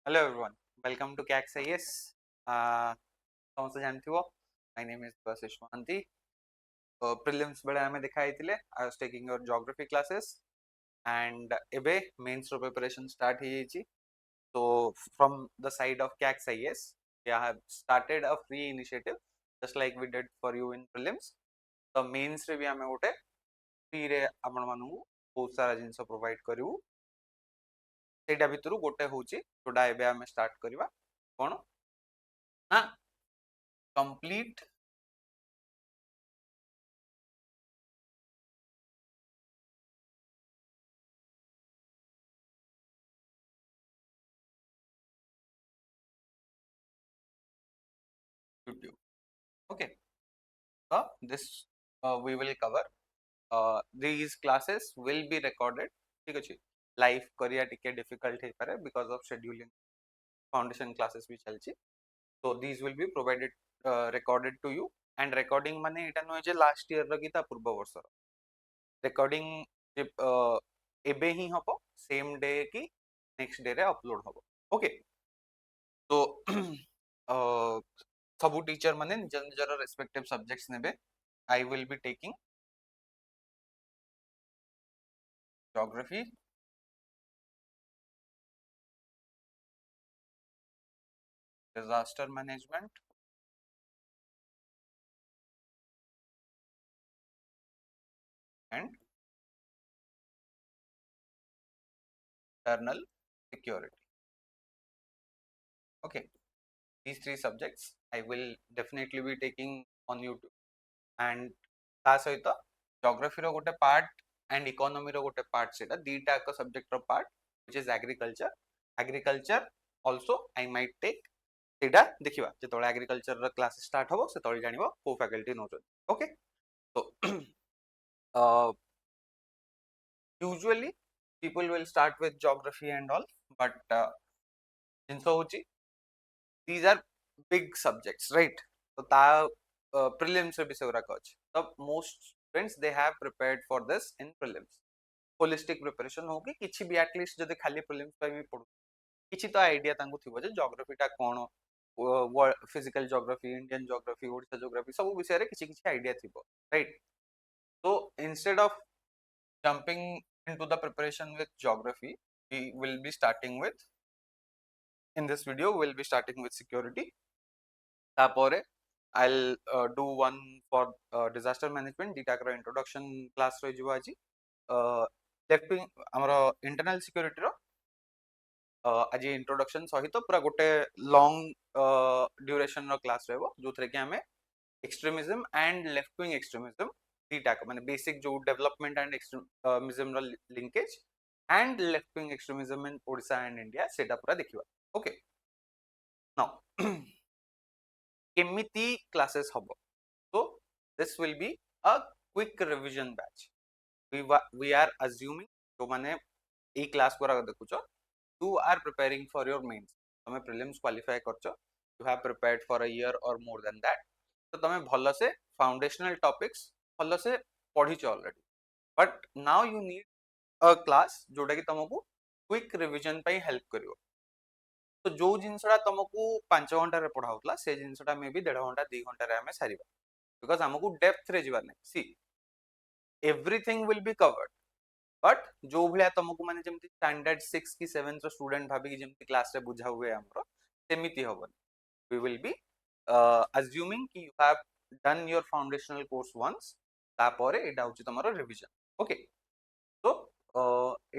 Hello everyone, welcome to CACS. ସମସ୍ତେ ଜାଣିଥିବ my name is Basish Mahanti. Prelims बेले आमे देखा आइतिले I was taking your geography classes and ଏବେ mains ର preparation start ହେଇଯାଇଛି. So from the side of CACS, we have started a free initiative just like we did for you in prelims. तो mains रे भी आमे गोटे free रे आपण मानू बहुत सारा जिंस प्रोवाइड करिवु. सेटा भितरु गोटे होची जोडा एबे आमे स्टार्ट करिवा कोन ना complete YouTube. Okay, so this we will cover. These classes will be recorded. ठीक अछि लाइव करिया टिके डिफिकल्ट हे पारे because of scheduling foundation classes भी चलछि. So these will be provided recorded to you and recording माने एटा न जे last year र गीता पूर्व वर्ष recording एबे ही हबो सेम डे की नेक्स्ट डे रे अपलोड हबो. ओके तो सबु टीचर माने निज निजर रेस्पेक्टिव सब्जेक्ट्स नेबे. I will be taking geography, disaster management, and internal security. Okay, these three subjects I will definitely be taking on YouTube. And ता सहित geography रो गोटे part and economy रो गोटे part सेटा दीटा का subject row part which is agriculture. Agriculture also I might take सेटा देखिबा जेतोळे agriculture रो class start हबो सेतोळे जानिबो को faculty नोजन. Okay, so usually people will start with geography and all, but जिनस होची these are big subjects, right? So ता prelims रे विषय गुराक अछि. तो most students they have prepared for this in prelims. Holistic preparation हो कि किछि भी at least जदि खाली prelims ପାଇଁ भी पढु किछि तो आइडिया तांकु थिबो जे geography टा कोन physical geography, Indian geography, odisha geography सब विषय रे किछि किछि आइडिया थिबो, right? So instead of jumping into the preparation with geography, we will be starting with, in this video we will be starting with security. तापरे I'll do one for disaster management. Dita introduction class रही जो आजी left wing हमरो internal security रो आज introduction सहित पूरा गोटे long duration रो class रहबो जोथरे कि हमें extremism and left wing extremism दीटा माने बेसिक जो डेवलपमेंट एंड एक्सट्रीमिज्म रो linkage and left wing extremism in Odisha and India सेटा पूरा देखिबा. ओके नाउ केमिति क्लासेस हबो. So this will be a quick revision batch. We are assuming जो माने ए क्लास को देखुचो you are preparing for your mains. तमे prelims qualify करचो, you have prepared for a year or more than that. तो तमे भलो से foundational topics भलो से पढ़ीचो already. But now you need a class जोटा कि तुमको quick revision पे help करियो. तो जो जिनसटा तुमको 5 घंटा रे पढ़ाउतला से जिनसटा मे भी 1.5 घंटा 2 घंटा रे हमें सारीबा. Because हमको डेप्थ रे जीवार नहीं. See, everything will be covered. But जो भलिया तुमको माने जेमति स्टैंडर्ड 6 की 7 रो स्टूडेंट भाबी कि जेमति क्लास रे बुझा हुए हमरो सेमिति होबन. We will be assuming कि you have done your foundational course once. तापरे एटा होची तमरो रिवीजन. ओके, तो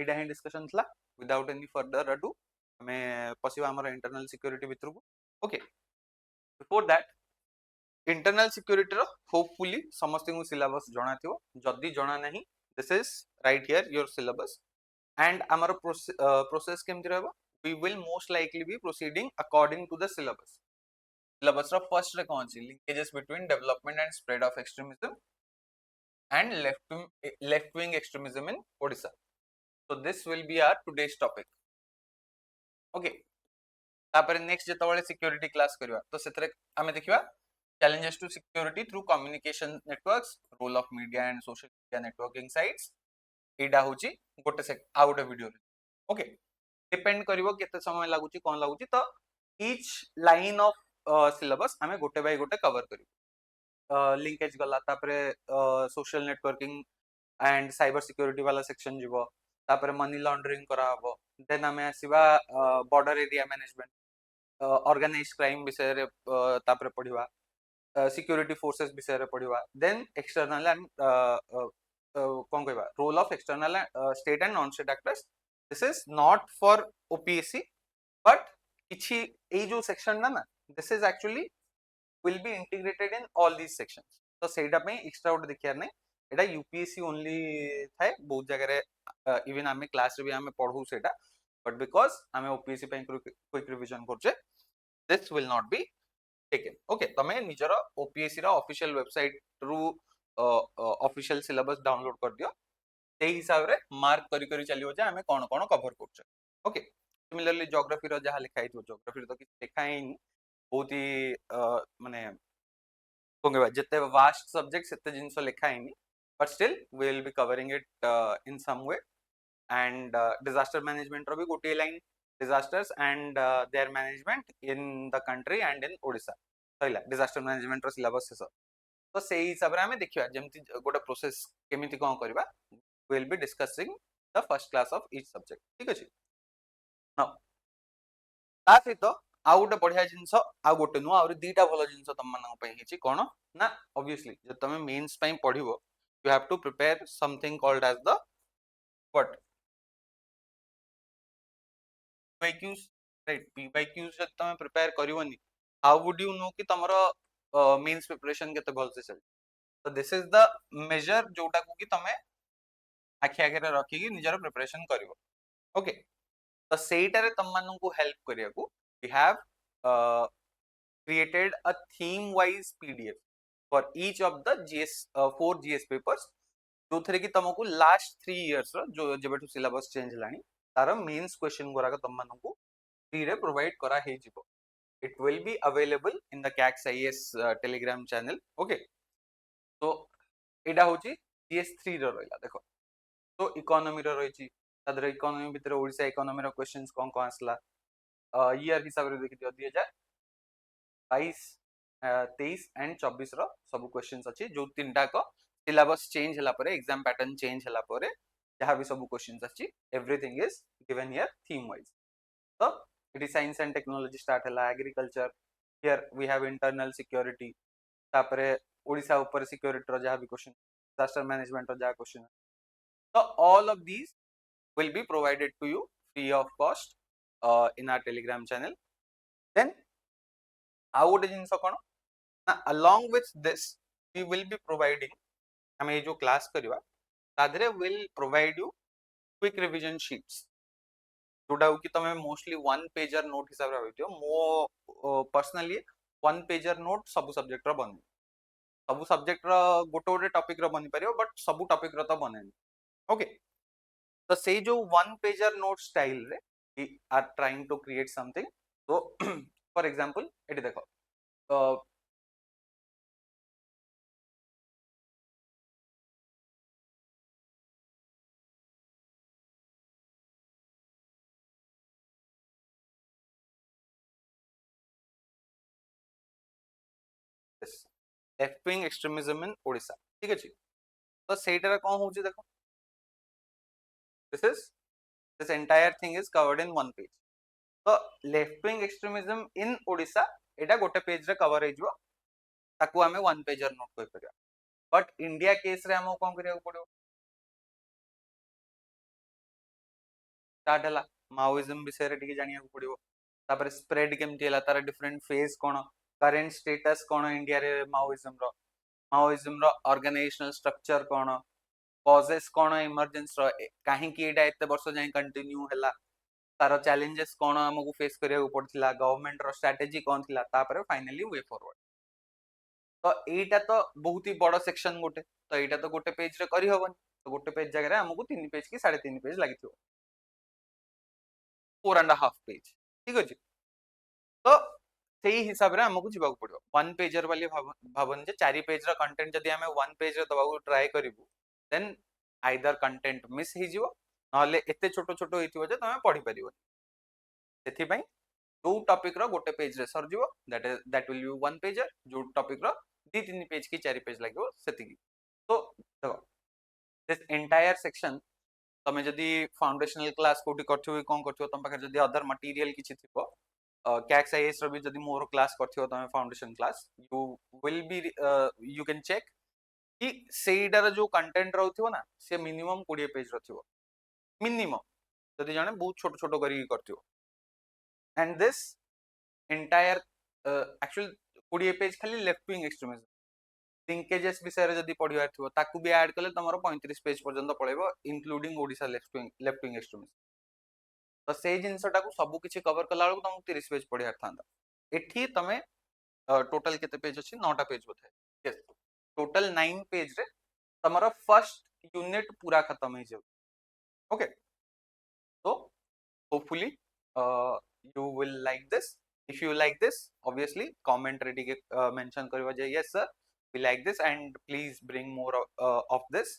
एटा ही डिस्कशन थला. विदाउट एनी फर्दर अडू हमें पसिबा हमरो इंटरनल सिक्योरिटी भितर को. Okay, before that internal security रो होपफुली समस्त को सिलेबस जणा थिवो. जदी जणा नहीं, this is right here your syllabus and our process केमति रहबो. We will most likely be proceeding according to the syllabus. Syllabus row first रे कोन छी linkages between development and spread of extremism and left wing extremism in Odisha. So this will be our today's topic. Okay, तापर next जेतबळे security class करबा तो सेतरे हमें देखिबा challenges to security through communication networks, role of media and social media networking sites. एटा होची गोटे से आ गोटे video. Okay, depend करिवो केते समय लागुची कोन लागुची तो ईच लाइन ऑफ सिलेबस आमे गोटे बाय गोटे कवर करिवो लिंकेज गला तापरे social networking and cyber security वाला सेक्शन जीवो तापरे मनी लॉन्ड्रिंग करा हबो देन आमे आसीबा border area management organise crime विषय रे तापरे पढिवा सिक्योरिटी फोर्सेस विषय रे पढिवा देन एक्सटर्नल एंड कोन कहबा role of external state and non state actors this is not for OPSC but किछि ए जो सेक्शन ना this is actually will be integrated in all these sections तो सेटा पे एक्स्ट्रा उठ देखियार नै एटा यूपीएससी ओनली थाए बहुत जगह रे इवन आमे क्लास रे भी आमे पढू सेटा बट बिकॉज आमे ओपीएससी पे क्विक रिवीजन करछे this will not be taken okay तमे निजर ओपीएससी रा ऑफिशियल वेबसाइट रु ऑफिशियल सिलेबस डाउनलोड कर दियो ते हिसाब रे मार्क करी करी चलियो जे आमे कोन कोन कवर करछे ओके सिमिलरली ज्योग्राफी रो जहा लिखा हितो ज्योग्राफी रो तो किछ लिखा ही बहुत ही माने कोन जिते वास्ट सब्जेक्ट सेते जिंसो लिखा ही but still we will be covering it in some way and disaster management रो भी गोटे line disasters and their management in the country and in odisha सहिला डिजास्टर मैनेजमेंट रो सिलेबस से तो सेही हिसाब रे हमें देखिबा जेमति गोटे प्रोसेस केमिति कोन करबा we will be discussing the first class of each subject ठीक अछि नाउ ता सहित आउ गोटे बढ़िया जिनस आउ गोटे नु आउरी दीटा भलो जिनस तम मानक पई हेची कोन ना ऑब्वियसली जे तमे मेंस पई पढिबो you have to prepare something called as the what PYQs right PYQs जब तमे प्रिपेयर करिवोनी हाउ वुड यू नो कि तमरो मेंस प्रिपरेशन केते भल से चल तो दिस इज द मेजर जोटा को कि तमे आखि आगे रखी कि निजर प्रिपरेशन करिवो ओके तो सेटारे तम मानन को हेल्प करिया को we have created a theme wise pdf for each of the gs 4 gs papers जो थरे कि तमको लास्ट 3 इयर्स रो जो जेबेटू सिलेबस चेंज लानी तार मेंस क्वेश्चन गुरा का तम मानन को फ्री रे प्रोवाइड करा हे जिवो it will be available in the cax is telegram channel okay तो एडा होची gs3 रो रहला देखो तो इकोनॉमी रो रहिची तादर इकोनॉमी भीतर ओडिसा इकोनॉमी रो क्वेश्चंस कोन कोन आसला ईयर हिसाब रे देखि दियो 2022 23 एंड 24 रो सब क्वेश्चंस अछि जो तीनटा को सिलेबस चेंज हला परे एग्जाम पैटर्न चेंज हला परे जहां भी सब क्वेश्चंस अछि everything is given here theme wise तो it is science and technology start हला agriculture here we have internal security तापरे ओडिसा ऊपर सिक्योरिटी रो जहां भी क्वेश्चन डिजास्टर मैनेजमेंट रो जहां क्वेश्चन तो all of these will be provided to you free of cost in our telegram channel then how would jinस कोन along with this we will be providing हमें जो क्लास करबा तादरे will provide you quick revision sheets जोटा कि तमे mostly one pager note हिसाब रे होइतियो मो पर्सनली वन पेजर नोट सब सब्जेक्ट रो बन सब सब्जेक्ट रो गोटे गोटे टॉपिक रो बनि परियो बट सब टॉपिक रो तो बनेनी ओके तो से जो वन पेजर नोट स्टाइल रे we are trying to create something तो फॉर एग्जांपल एटी देखो left wing extremism in Odisha ठीक अछि तो सेटा कोन होची देखो this entire thing is covered in one page तो left wing extremism in Odisha एटा गोटे पेज रे कवर हे जबो ताकू हमें वन पेजर नोट कर परिया बट इंडिया केस रे हम कोन करिया पड़ो स्टार्ट हला माओइज्म विषय रे टिके जानिया पड़िबो तापर स्प्रेड केमति हला तार डिफरेंट फेज कोन करंट स्टेटस कोन इंडिया रे माओइज्म रो ऑर्गेनाइजेशनल स्ट्रक्चर कोन कॉजेस कोन इमरजेंसी रो काहे कि एटा एते वर्ष जाय कंटिन्यू हला तार चैलेंजेस कोन हमकु फेस करिया पड़थिला गवर्नमेंट रो स्ट्रेटजी कोन थिला तापर फाइनली वे फॉरवर्ड तो एटा तो बहुत ही बड़ सेक्शन गोटे तो एटा तो गोटे पेज रे करी हबन तो गोटे पेज जगह रे हमकु 3 पेज की 3.5 पेज लागिथियो 4.5 पेज ठीक अछि तो सेही हिसाब रे हमकु जिबा पड़ियो वन पेजर वाली भावन जे 4 पेज रो कंटेंट जदी हमें वन पेज रे दबाउ ट्राई करिवु देन आइदर कंटेंट मिस हे जिवो नले एते छोटो छोटो हेतिबो जे तमे पढी परिबो सेथि पई जो टॉपिक रो गोटे पेज रे सर जीवो that will be one pager जो टॉपिक रो 2-3 पेज की 4 पेज लागो सेति तो देखो दिस एंटायर सेक्शन तमे जदी फाउंडेशनल क्लास कोठी करथियो कोन करथियो तम पाखे जदी अदर मटेरियल किछि थिबो कैक्स आईएस रो भी जदी मोर क्लास करथियो तमे foundation class you will be you can check कि सेइडार जो कंटेंट रहथियो ना से मिनिमम 20 पेज रथियो मिनिमम जदी जाने बहुत छोट छोट करी करथियो and this entire actual 20 page खाली लेफ्ट विंग एक्सट्रीमिज्म लिंकेजेस विषय रे जदी पढिवार थिबो ताकू भी ऐड करले तमरो 35 पेज पर्यंत पळेबो including Odisha left wing extremism तो से जिनसटा को सब किछि कवर कला बेलू तुमको 30 पेज पढियार थांदा एठी तमे टोटल केते पेज अछि 9टा पेज बोथे यस टोटल 9 पेज रे तमरो फर्स्ट यूनिट पूरा खत्म हो जाउ ओके तो hopefully you will like this if you like this obviously comment ready mention kariba je yes sir we like this and please bring more of this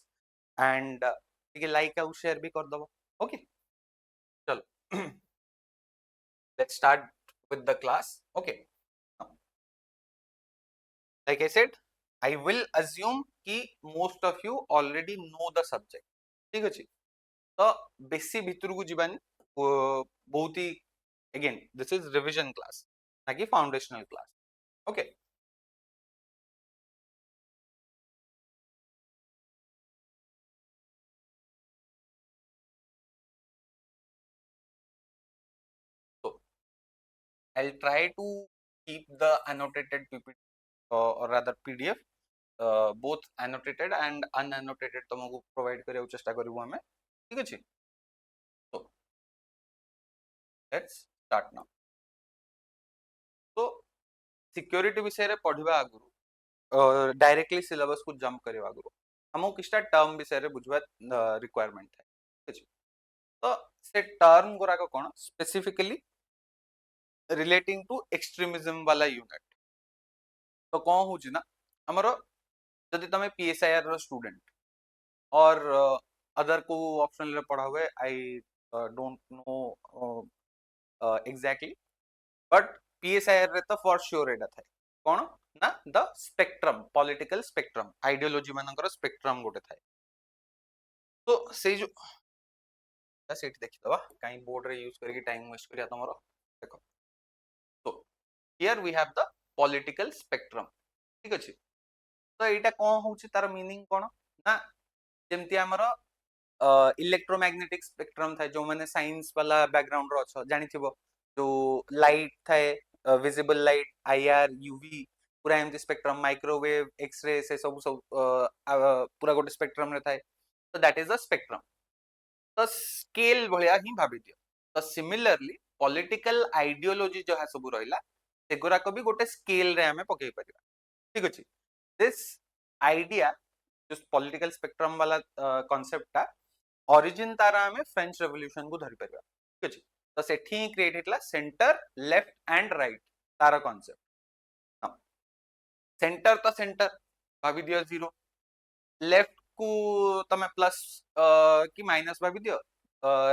and ठीक like और share भी कर दबो okay चलो let's start with the class okay like I said I will assume कि most of you already know the subject ठीक अछि तो बेसी भितर को जीवानी बहुत ही again this is revision class ना कि foundational class okay so I'll try to keep the annotated PPT or rather PDF both annotated and unannotated तुमको provide करिया चेष्टा करिवो हमें ठीक अछि so let's start now तो सिक्योरिटी विषय रे पढिबा आगु डायरेक्टली सिलेबस को जंप करबा आगु हमको किछटा टर्म विषय रे बुझबा रिक्वायरमेंट है ठीक अछि तो से टर्म गुरा को कोन स्पेसिफिकली रिलेटिंग टू एक्सट्रीमिज्म वाला यूनिट तो कौन हो ना हमरो जदि तमे पीएसआईआर रो स्टूडेंट और अदर को ऑप्शनल रे पढ़ा हुए I don't know exactly but PSIR रे तो फॉर श्योर एटा थाए कोन ना the spectrum political spectrum ideology मानकर स्पेक्ट्रम गोटे थाए तो से जो सेट देखि दबा काई बोर्ड रे यूज करके टाइम वेस्ट करिया तमरो देखो तो here we have the political spectrum ठीक अछि तो एटा कोन होउची तार मीनिंग कोन ना जेमति हमरो इलेक्ट्रोमैग्नेटिक स्पेक्ट्रम था जो मैंने साइंस वाला बैकग्राउंड रो छ जानि थिबो जो लाइट थाए विजिबल लाइट आईआर यूवी पूरा एमती स्पेक्ट्रम माइक्रोवेव एक्सरे से सब सब पूरा गोटे स्पेक्ट्रम रे थाए तो दैट इज द स्पेक्ट्रम तो स्केल भलिया ही भाबि दियो तो सिमिलरली पॉलिटिकल आइडियोलॉजी जो है सब रहिला सेगुरा को भी गोटे स्केल रे हमें पकई परिबा ठीक अछि दिस आइडिया जो पॉलिटिकल स्पेक्ट्रम वाला कांसेप्ट था ओरिजिन तारा हमें फ्रेंच रेवोल्यूशन को धरि परिबा ठीक अछि तो सेठी क्रिएट हेतला सेंटर लेफ्ट एंड राइट तारा कांसेप्ट सेंटर तो सेंटर भाबी दियो 0 लेफ्ट को तमे प्लस कि माइनस भाबी दियो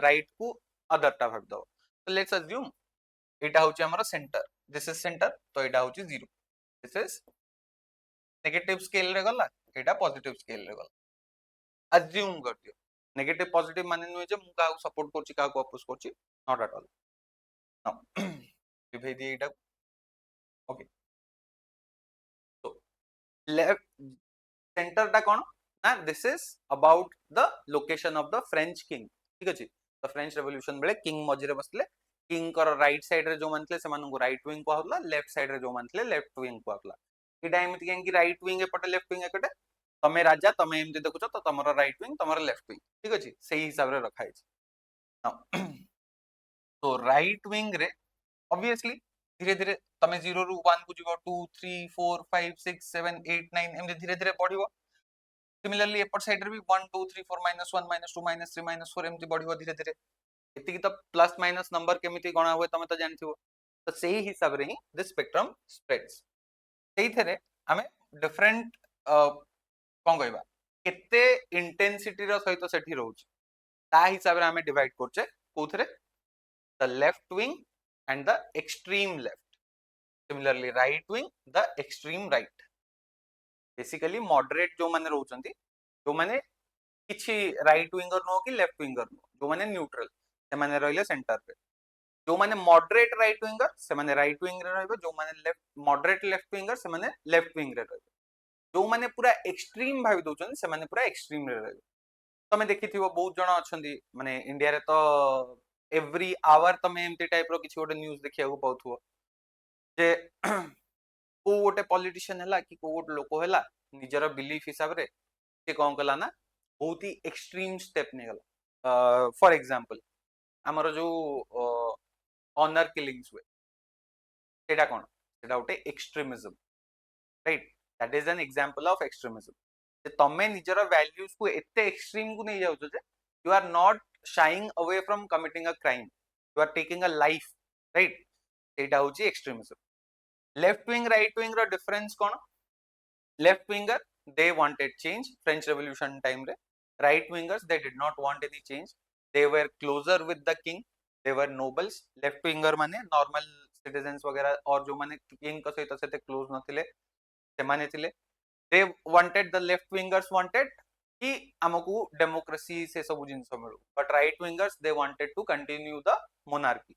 राइट को अदर टा भाबी दो तो लेट्स अज्यूम एटा होची हमर सेंटर दिस इज सेंटर तो एटा होची 0 दिस इज नेगेटिव स्केल रे गला एटा पॉजिटिव स्केल रे गला अज्यूम कर दियो नेगेटिव पॉजिटिव माने नुए जे मु का सपोर्ट करची का को अपोज करची नॉट एट ऑल नाउ विभेद एटा ओके तो लेफ्ट सेंटर टा कोन ना this is about the location of the French king ठीक अछि तो फ्रेंच रेवोल्यूशन बेले किंग मझिरे बसले किंग कर राइट साइड रे जो मानथले से मानन को राइट विंग को हला लेफ्ट साइड रे जो मानथले लेफ्ट विंग को हला ई टाइम कि कि राइट विंग एपटे लेफ्ट विंग एपटे तमे राजा तमे एमति देखुछ तो तमरो राइट विंग तमरो लेफ्ट विंग ठीक अछि सेही हिसाब रे रखा है तो राइट विंग रे ऑब्वियसली धीरे धीरे तमे 0 रु 1 को जीवो 2 3 4 5 6 7 8 9 एमति धीरे धीरे बढ़िबो सिमिलरली एपट साइड रे भी 1 2 3 4 -1 -2 -3 -4 एमति बढ़िबो धीरे धीरे एति तो प्लस माइनस नंबर केमिति गणा हुए तमे तो जानथिबो तो सेही हिसाब रे ही दिस स्पेक्ट्रम स्प्रेड्स सेही थरे हमें डिफरेंट कोन कहबा केते इंटेंसिटी रो सहित सेठी रहउची ता हिसाब रे हमें डिवाइड करछे कोथरे the left wing and the extreme left. Similarly, right wing, the extreme right. Basically, moderate जो माने रोचंती, जो माने किछि right winger नो कि left winger नो, जो माने neutral, से माने रहिले center पे. जो माने moderate right winger, से माने right wing रे रहबे, जो माने left moderate left winger, से माने left wing रे रहबे. जो माने पूरा extreme भावी दोचंती, से माने पूरा extreme रे रहबे. तमे देखिथिबो बहुत जण अछंती माने इंडिया रे तो एवरी आवर तमे एमती टाइप रो किछि गोटे न्यूज देखिया को पाउथुबो जे को गोटे पॉलिटिशियन हैला कि को गोटे लोक हैला निजर बिलीफ हिसाब रे से कोन कला ना बहुत ही एक्सट्रीम स्टेप ने गला फॉर एग्जांपल हमर जो ऑनर किलिंग्स हुए सेटा कोन सेटा गोटे extremism right that is an example of extremism तमे निजर वैल्यूज को एते एक्सट्रीम को नहीं जाउ जे you are not shying away from committing a crime you are taking a life right सेटा होची extremism left wing right wing रो डिफरेंस कोन left winger they wanted change French revolution time re right wingers they did not want any change they were closer with the king they were nobles left winger माने normal citizens वगैरह और जो माने king का सहित से close न थिले से माने थिले they wanted the left wingers wanted कि हमकु डेमोक्रेसी से सब जिंस मिलू but right wingers they wanted to continue the monarchy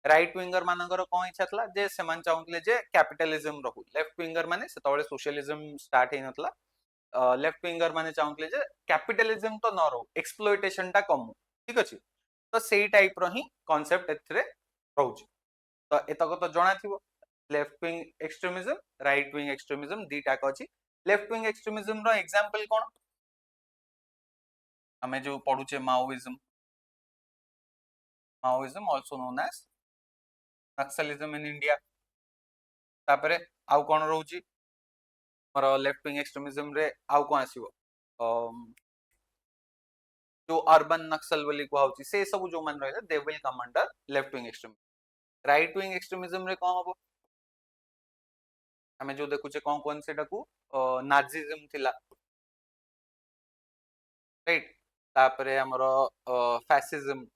right winger मानकर कौन इच्छा थला जे सेमान चाहुतले जे कैपिटलिज्म रहू लेफ्ट विंगर माने सेतबळे सोशलिज्म स्टार्ट हे नथला लेफ्ट विंगर माने चाहुतले जे कैपिटलिज्म तो न रहू एक्सप्लॉइटेशन टा कम ठीक अछि तो सेही टाइप रो ही कांसेप्ट एथरे रहउची तो एतक तो जणा थिबो left wing extremism right wing extremism दीटा को अछि लेफ्ट विंग एक्सट्रीमिज्म रो एग्जांपल कोन हमें जो पढुचे Maoism also known as naxalism in India तापरे आउ कोन रहउची मोर लेफ्ट विंग एक्सट्रीमिज्म रे आउ कोन आसीबो जो अर्बन नक्सल बोली कहउची से सब जो मन रहले दे will come under left wing extremism right wing extremism रे कोन हबो हमें जो देखुचे कोन सेटा को नाजिज्म थिला राइट तापरे हमर फैसिज्म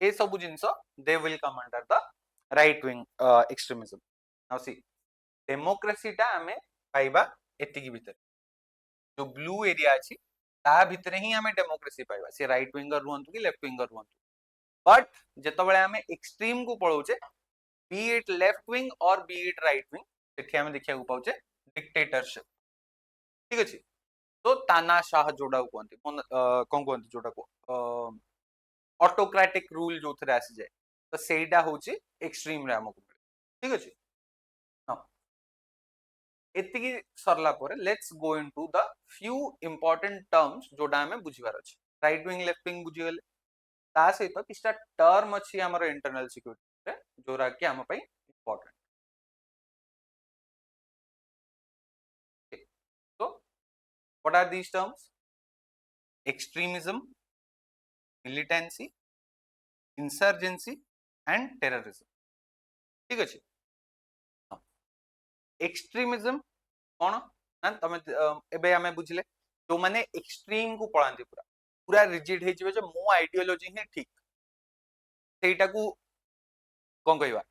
ए सब जिंस they will come under the right wing extremism now see democracy टा हमें पाइबा एतिकी भीतर जो ब्लू एरिया अछि ता भीतर ही हमें डेमोक्रेसी पाइबा से राइट विंगर रुहंतु कि लेफ्ट विंगर रुहंतु बट जेतबळे हमें एक्सट्रीम को पळौचे बी इट लेफ्ट विंग और बी इट राइट विंग सेठी हमें देखिया को पाउचे डिक्टेटरशिप ठीक अछि तो तानाशाह जोडा कहंती कोन कहंती जोडा को ऑटोक्रेटिक रूल जो थरे आसी जाय तो सेटा होची एक्सट्रीम रे हमको ठीक अछि एतिकी सरला पर let's go into the few important terms जोडा हमें बुझिबार अछि राइट विंग लेफ्ट विंग बुझि गेले ता सहित किछटा टर्म अछि हमर इंटरनल सिक्युरिटी रे जोरा कि हम पई important so what are these terms extremism militancy insurgency and terrorism ठीक अछि एक्सट्रीमिज्म कोन ना तमे एबे हमें बुझले जो माने एक्सट्रीम को पळांती पूरा पूरा रिजिड हे जिवे जे मो आइडियोलॉजी हे ठीक सेटा को कोन कहबा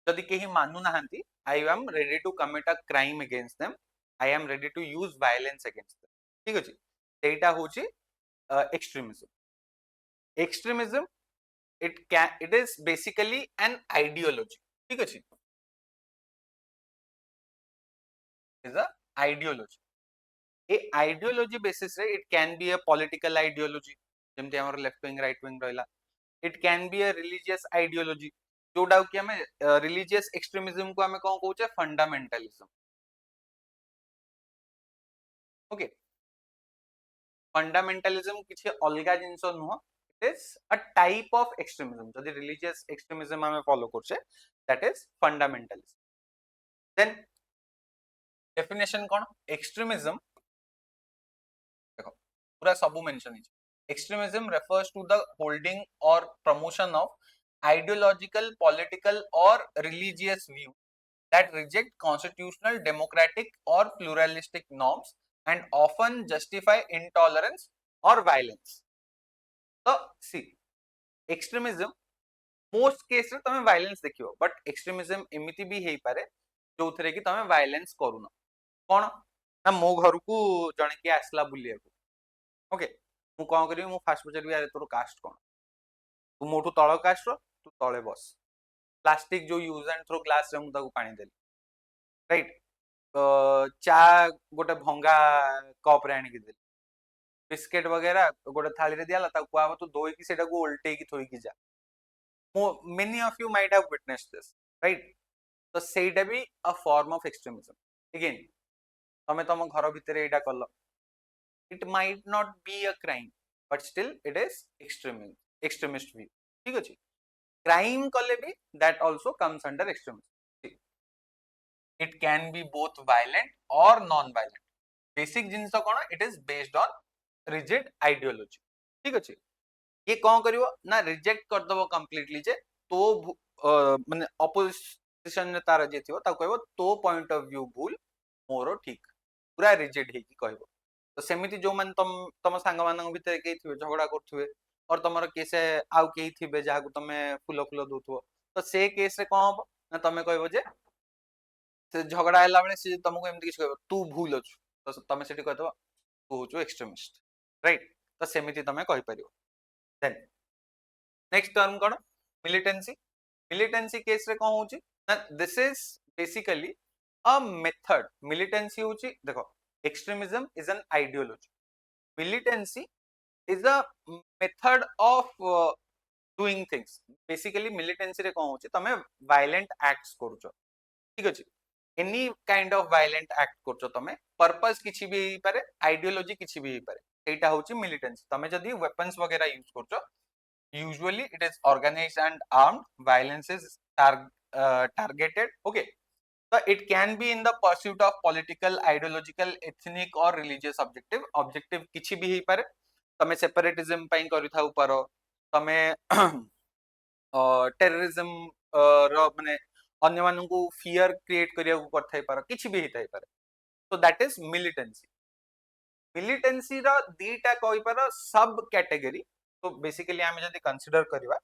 जदि केही मानु नाहंती I am ready to commit a crime against them I am ready to use violence against them ठीक अछि सेटा होची extremism extremism it is basically an ideology ठीक अछि is a ideology a ideology basis रे it can be a political ideology जेमते हमर left wing right wing रहला it can be a religious ideology जोडा कि हमें रिलीजियस एक्सट्रीमिज्म को हमें कोन कहउचे फंडामेंटलिज्म ओके फंडामेंटलिज्म किछि अलगा जिंस नुह it is a type of extremism जदि रिलीजियस एक्सट्रीमिज्म हमें फॉलो करछे that is fundamentalism then definition कोन एक्सट्रीमिज्म देखो पूरा सब मेंशन है extremism refers to the holding or promotion of ideological political or religious view that reject constitutional democratic or pluralistic norms and often justify intolerance or violence so see extremism most case रे तमे violence देखियो but extremism एमिति भी हेई पारे जो थरे कि तमे वायलेंस करूनो कोन ना मो घर को जने के आसला बुलिया को ओके मु कोन करी मु फास्ट पचर भी तोर कास्ट कोन तू मोटू तळ कास्ट रो तू तळे बस प्लास्टिक जो यूज एंड थ्रो ग्लास रे मु ताको पानी देली राइट चा गोटे भंगा कप रे आनी के देली बिस्किट वगैरह गोटे थाली रे दियाला ताको आबो तू धोई की सेटा को उल्टे की थोई की जा many of you might have witnessed this right तो सेटा भी a form of extremism again तमे तम घर भितर एटा कल it might not be a crime but still it is extremist view ठीक अछि crime कले भी that also comes under extremism it can be both violent or non violent basic jeans cone it is based on rigid ideology ठीक अछि ये कौन करिवो ना reject कर दबो कंप्लीटली जे तो माने ऑपोजिशन ने तार जे थिवो ता कहबो तो पॉइंट ऑफ व्यू भूल मोरो ठीक पूरा रिजिड हे की कहबो तो सेमिति जो मन तम सांग मानन भितर के थिवे झगड़ा करथुवे और तमरो केसे आउ के थिवे जहा को तमे फुलो फुलो दोथुवो तो से केस रे कोन हबो ना तमे कहबो जे से झगड़ा हैला बेले से तुमको एमति किछ कहबो तू भूल अछु तो तमे सेठी कहदबो तू होचो एक्सट्रीमिस्ट राइट तो सेमिति तमे कहि परियो देन नेक्स्ट टर्म कोन मिलिटेंसी मिलिटेंसी केस रे कोन होची ना this is basically a method militancy होची देखो extremism is an ideology militancy is a method of doing things basically militancy रे कोन होची तमे वायलेंट एक्ट्स करूचो ठीक अछि any kind of violent act करछो तमे पर्पस किछि भी हेई पारे आइडियोलॉजी किछि भी हेई पारे एटा होची मिलिटेंसी तमे जदी वेपन्स वगैरह use करछो usually it is organized and armed violence is targeted okay so it can be in the pursuit of political ideological ethnic or religious objective किछि भी हेई पारे तमे सेपरेटिज्म पई करि थाउ पारो तमे टेररिज्म रो माने अन्य मानन को फियर क्रिएट करिया को करथाई पारो किछि भी हेई थाई पारे so that is militancy militancy रो दीटा कहि पारो सब कैटेगरी तो बेसिकली आमे जदी कंसीडर करबा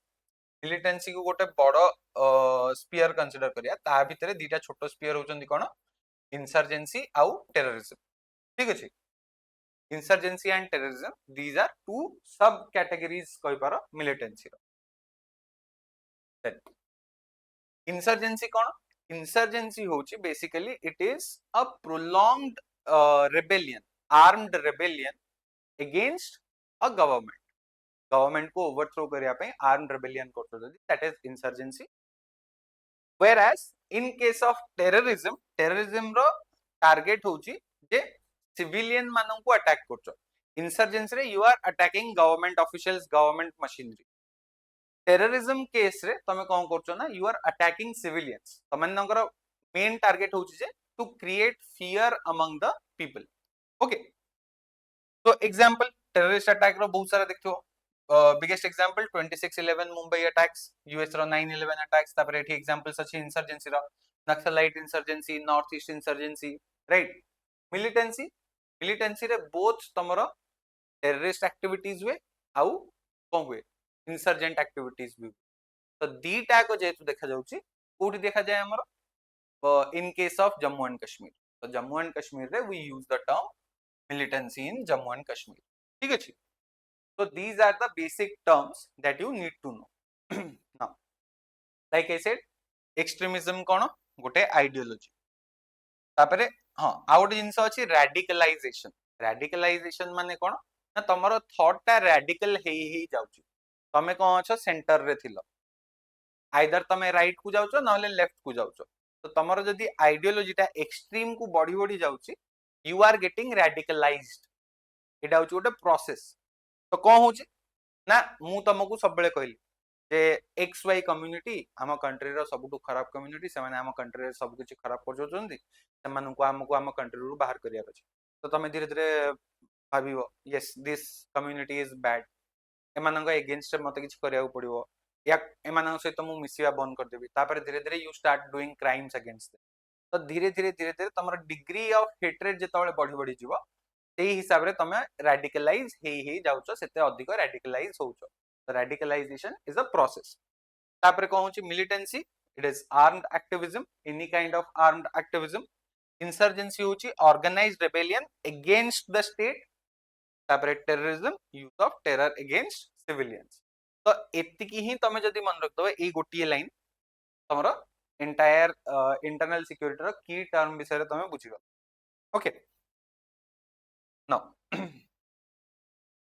मिलिटेंसी को गोटे बड़ स्पीयर कंसीडर करिया ता भितरे दीटा छोटो स्पीयर होचंदी कोन इंसर्जेंसी आउ टेररिज्म ठीक अछि insurgency and terrorism these are two sub categories कहि पारो मिलिटेंसी रो इंसर्जेंसी कोन इंसर्जेंसी होची basically it is a prolonged rebellion armed rebellion against a government को ओवरथ्रो करिया पे आर्म्ड रेबेलियन करतो जदी that is insurgency whereas in case of terrorism रो टारगेट होची जे सिविलियन मानन को अटैक करछो इंसर्जेंसी रे you are attacking government officials government machinery terrorism case रे तमे कोन करछो ना यू आर अटैकिंग सिविलियंस तमनकर मेन टारगेट होची जे to create fear among the people okay तो एग्जांपल टेररिस्ट अटैक रो बहुत सारा देखथो biggest example 26/11 Mumbai attacks US रो 9/11 अटैक्स तापर एठी एग्जांपल्स अछि इंसर्जेंसी रो naxalite insurgency north east insurgency right militancy रे बोथ तमरो टेररिस्ट एक्टिविटीज हुए आउ कोन हुए इंसर्जेंट एक्टिविटीज भी तो दीटा को जेतु देखा जाउची कोठी देखा जाय हमरो in case of Jammu and Kashmir तो जम्मू एंड कश्मीर रे we use the term militancy in Jammu and Kashmir ठीक अछि so these are the basic terms that you need to know now like I said extremism कोन गोटे आइडियोलॉजी तापरे हां आ गोटे जिंस अछि radicalization माने कोन ना तमरो थॉट ता रैडिकल हेई जाउची तमे कोन अछ सेंटर रे थिलो आइदर तमे राइट को जाउचो नले लेफ्ट को जाउचो तो तमरो जदी आइडियोलॉजी ता एक्सट्रीम को बढ़ी बढ़ी जाउची you are getting radicalized एटा होची गोटे प्रोसेस तो कोन होची ना मु तमको सब बेले कहली जे एक्स वाई कम्युनिटी हम कंट्री रो सबटु खराब कम्युनिटी से माने हम कंट्री रे सब किछ खराब कर जोचंदी से मानु को हम कंट्री रो बाहर करिया अछि तो तमे धीरे धीरे भाबिबो yes this community is bad एमानंग अगेंस्ट मते किछ करिया पड़िबो या एमानंग सहित मु मिसिया बंद कर देबी तापर धीरे धीरे you start doing crimes against तो धीरे धीरे तमर डिग्री ऑफ हेट्रेड जेतबे बढ़ी बढ़ी जीवो सेही हिसाब रे तमे रैडिकलाइज हेई जाउछो सेते अधिक रैडिकलाइज होउछो तो रैडिकलाइजेशन इज अ प्रोसेस तापर कौन होची militancy, it is armed activism, any kind of armed activism. Insurgency होची organised rebellion against the state. तापर terrorism, use of terror against civilians. तो एतिकी ही तमे जदी मन रख दबे ए गोटिए लाइन तमरो एंटायर इंटरनल सिक्योरिटी रो की टर्म विषय तमे बुझिगो. ओके नाउ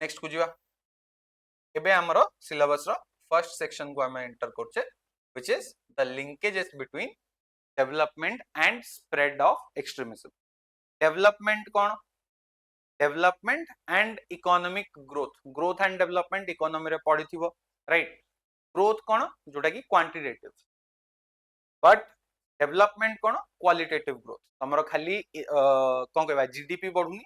नेक्स्ट को जिवा. एबे हमरो सिलेबस रो फर्स्ट सेक्शन को हमें एंटर करछे which is the linkages between development and spread of extremism. Development कौन? Development and economic growth. Growth and development economy रे पढिथिबो राइट. ग्रोथ कौन जोटा की क्वांटिटेटिव, बट डेवलपमेंट कौन क्वालिटेटिव ग्रोथ. तमरो खाली कोन कहबा जीडीपी बढ़ुनी,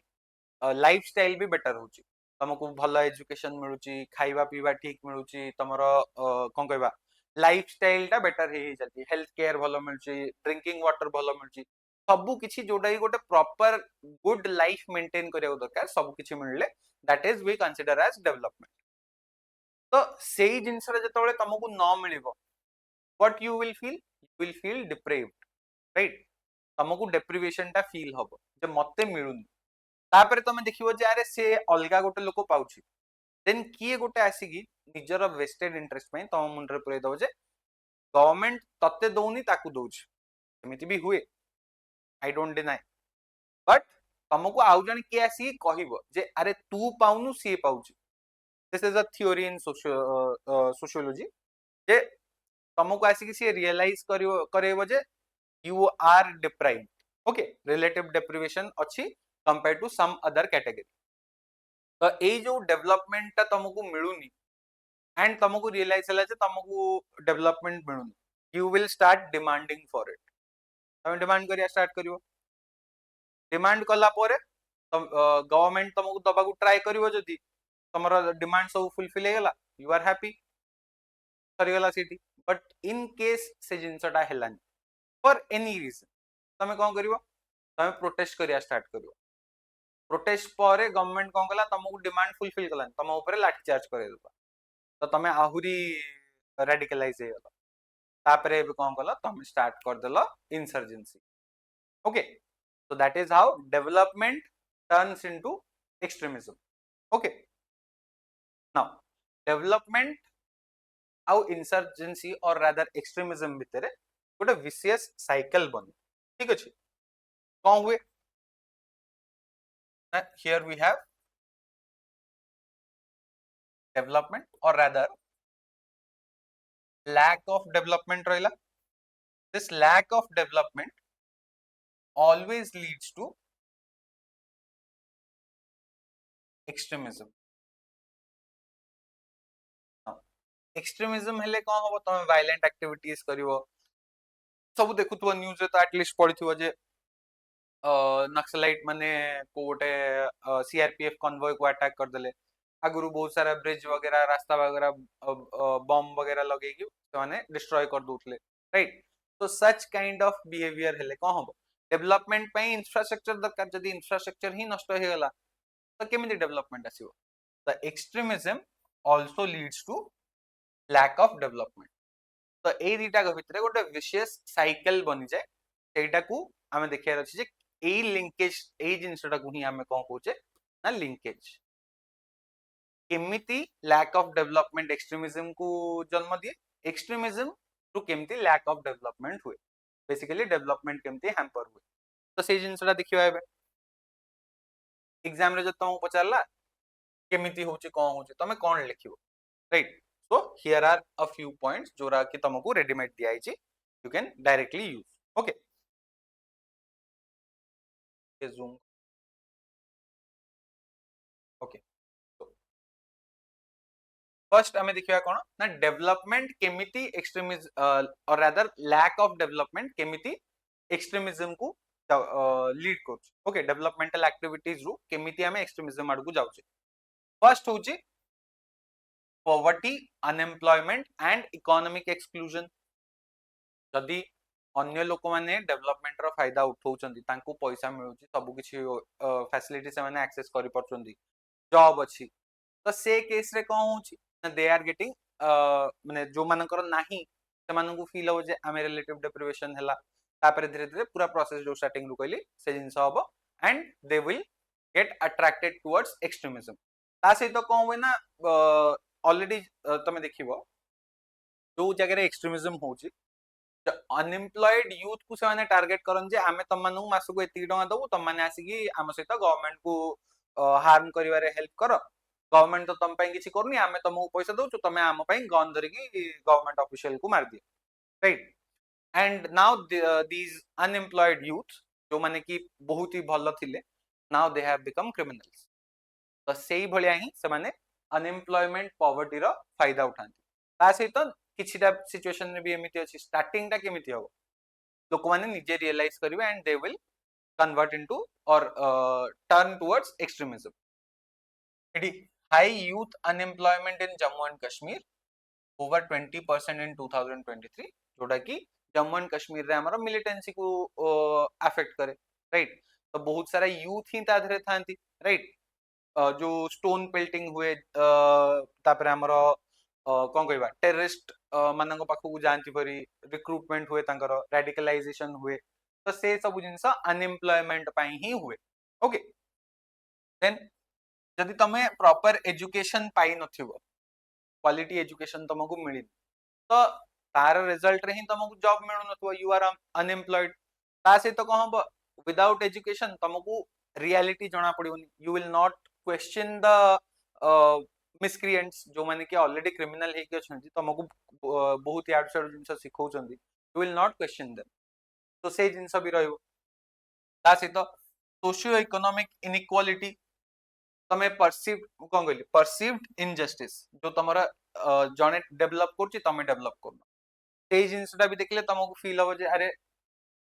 लाइफस्टाइल भी बेटर होची. तुमको भल एजुकेशन मिलुची, खाइबा पीबा ठीक मिलुची, तमरो कोन कहबा लाइफस्टाइल टा बेटर हे चलती, हेल्थ केयर भलो मिलुची, ड्रिंकिंग वाटर भलो मिलुची, सब किछि जोटा की गोटे प्रॉपर गुड लाइफ मेंटेन करिया दरकार सब किछि मिलले that is we consider as development. तो सेही जिंस रे जतबेले तुमको न मिलिबो what you will feel deprived right. तुमको डेप्रिवेशन टा फील हबो जे मते मिलुनी. तापर तुम देखिबो जे अरे से अलगा गोटे लोक पाउछि, देन किए गोटे आसीकी निजर वेस्टेड इंटरेस्ट पे तुम मुंडरे पुरै दबो जे गवर्नमेंट तते दउनी ताकू दउछि. एमिति भी हुए, आई डोंट डिनाय, बट तुमको आउ जण के आसी कहिबो जे अरे तू पाउनु सी पाउछि. This is a theory in sociology जे तुमको आसी सी रियलाइज करेबो जे you are deprived. Okay relative deprivation अछि compare to some other category. तो ए जो डेवलपमेंट ता तुमको मिलुनी एंड तुमको रियलाइज होला जे तुमको डेवलपमेंट मिलुनी, you will start demanding for it. तुम डिमांड करिया स्टार्ट करिवो. डिमांड कला परे गवर्नमेंट तुमको दबा को ट्राई करिवो, जदी तमरो डिमांड सब फुलफिल हे गेला यू आर हैप्पी सरी गेला सिटी. बट इन केस से जिंसटा हेलानी फॉर एनी रीजन तमे कोन करिवो, तमे प्रोटेस्ट करिया स्टार्ट करिवो. प्रोटेस्ट पर गवर्नमेंट कौन कला तुमको डिमांड फुलफिल कला तुम ऊपर लाठी चार्ज करे देबा. तो तमे आहुरी रेडिकलाइज हे गला. तापरे एबे कौन कला तुम स्टार्ट कर देलो insurgency. Okay so that is how development turns into extremism. Okay now development आउ इंसर्जेंसी और रादर एक्सट्रीमिज्म भितरे गोटे विशेष साइकिल बन. ठीक अछि कौन हुए. here we have development or rather lack of development rahila. This lack of development always leads to extremism. Extremism हेले कौन हो तुम वायलेंट एक्टिविटीज करिवो. सब देखुथबो न्यूज रे तो एटलीस्ट पढिथिबो जे नक्सलाइट माने को गोटे सीआरपीएफ कन्वॉय को अटैक कर देले. आगुरु बहुत सारा ब्रिज वगैरह रास्ता वगैरह बम वगैरह लगे माने डिस्ट्रॉय कर दोथले राइट. तो सच काइंड ऑफ बिहेवियर हेले कौन हो. डेवलपमेंट पे इंफ्रास्ट्रक्चर दरकार, जदी इंफ्रास्ट्रक्चर ही नष्ट हे गला तो केमिति डेवलपमेंट आसीबो. The extremism also leads to lack of development. तो ए दीटा भितर गोटे विशेष साइकिल बनी जाए सेटा को हमें देखियार अछि जे ए लिंकेज ए जिंसटा को ही हमें कोन कहूचे ना लिंकेज. केमिति लैक ऑफ डेवलपमेंट एक्सट्रीमिज्म को जन्म दिए, एक्सट्रीमिज्म टू केमिति लैक ऑफ डेवलपमेंट हुए, बेसिकली डेवलपमेंट केमिति हैम्पर हुए. तो से जिंसटा देखियो एबे एग्जाम रे जब तुमको पचारला केमिति होचे कोन होचे तमे कोन लिखिबो right. so here are a few points जोरा कि तुमको रेडीमेड दिया है you can directly use. okay zoom. okay so first हमें देखिया कोन ना डेवलपमेंट केमिति एक्सट्रीमिज्म और रादर लैक ऑफ डेवलपमेंट केमिति एक्सट्रीमिज्म को लीड करछ. ओके डेवलपमेंटल एक्टिविटीज रु केमिति हमें एक्सट्रीमिज्म आड़ को जाउछे. फर्स्ट होची poverty, unemployment and economic exclusion. जदि अन्य लोक माने डेवलपमेंट रो फायदा उठाउछंती, तांको पैसा मिलुची, सब किछि फैसिलिटी से माने एक्सेस करि परछंती, जॉब अछि, तो से केस रे कोन होची दे आर गेटिंग माने जो मानकर नाही से मानकु फील हो जे आमे रिलेटिव डेप्रिवेशन हैला तापर धीरे धीरे पूरा प्रोसेस जो स्टार्टिंग रु कहली से जिंस हबो and they will get attracted towards extremism ता सहित कोन होय ना ऑलरेडी तमे देखिबो जो जगह रे एक्सट्रीमिज्म होची अनएम्प्लॉयड यूथ को से टार्गेट करन जे आमे तम मानु मासु को एति टका दबु तम माने आसी आम सहित गवर्नमेंट को हार्म करिवारे हेल्प कर गवर्नमेंट तो तम पई किछि करनी आमे तमको पैसा दउछु तमे आम पई गन धरिकी गवर्नमेंट ऑफिशियल को मार दियो right and now these unemployed youth जो माने कि बहुत ही भलो थिले now they have become criminals तो सेही भलिया ही से माने अनएम्प्लॉयमेंट पॉवर्टी रो फायदा उठांती ता सहित किछिटा सिचुएशन रे भी एमिति अछि स्टार्टिंग टा केमिति हो लोक माने निजे रियलाइज करिवे and they will convert into और टर्न टुवर्ड्स एक्सट्रीमिज्म इडी high youth unemployment in Jammu and Kashmir over 20% इन 2023 जोटा कि जम्मू एंड कश्मीर रे हमर मिलिटेंसी को अफेक्ट करे राइट तो बहुत सारा यूथ ही ता धरे थांती राइट जो स्टोन पेल्टिंग हुए तापर हमर कौन कहवा टेररिस्ट मानक पाखु जानती परी रिक्रूटमेंट हुए तांकर रेडिकलाइजेशन हुए तो से सब जिनस अनएम्प्लॉयमेंट पाई ही हुए ओके देन जदि तमे प्रॉपर एजुकेशन पाई नथिबो क्वालिटी एजुकेशन तुमको मिली तो तार रिजल्ट रे ही तुमको जॉब मिलु नथबो यू आर अनएम्प्लॉयड ता से तो कहब विदाउट एजुकेशन तुमको रियलिटी जणा पड़िबनी you will not question the miscreants जो माने कि ऑलरेडी क्रिमिनल हे के छथि तुमको बहुत याड से जिंस सिखौचंदी you will not question them तो से जिंस भी रहइबो ता से तो सोशियो इकोनॉमिक इनइक्वालिटी तमे परसीव कोन कहली परसीव्ड इनजस्टिस जो तमरा जने डेवलप करछि तमे डेवलप करनो सेही जिंसटा भी देखले तुमको फील हो जे अरे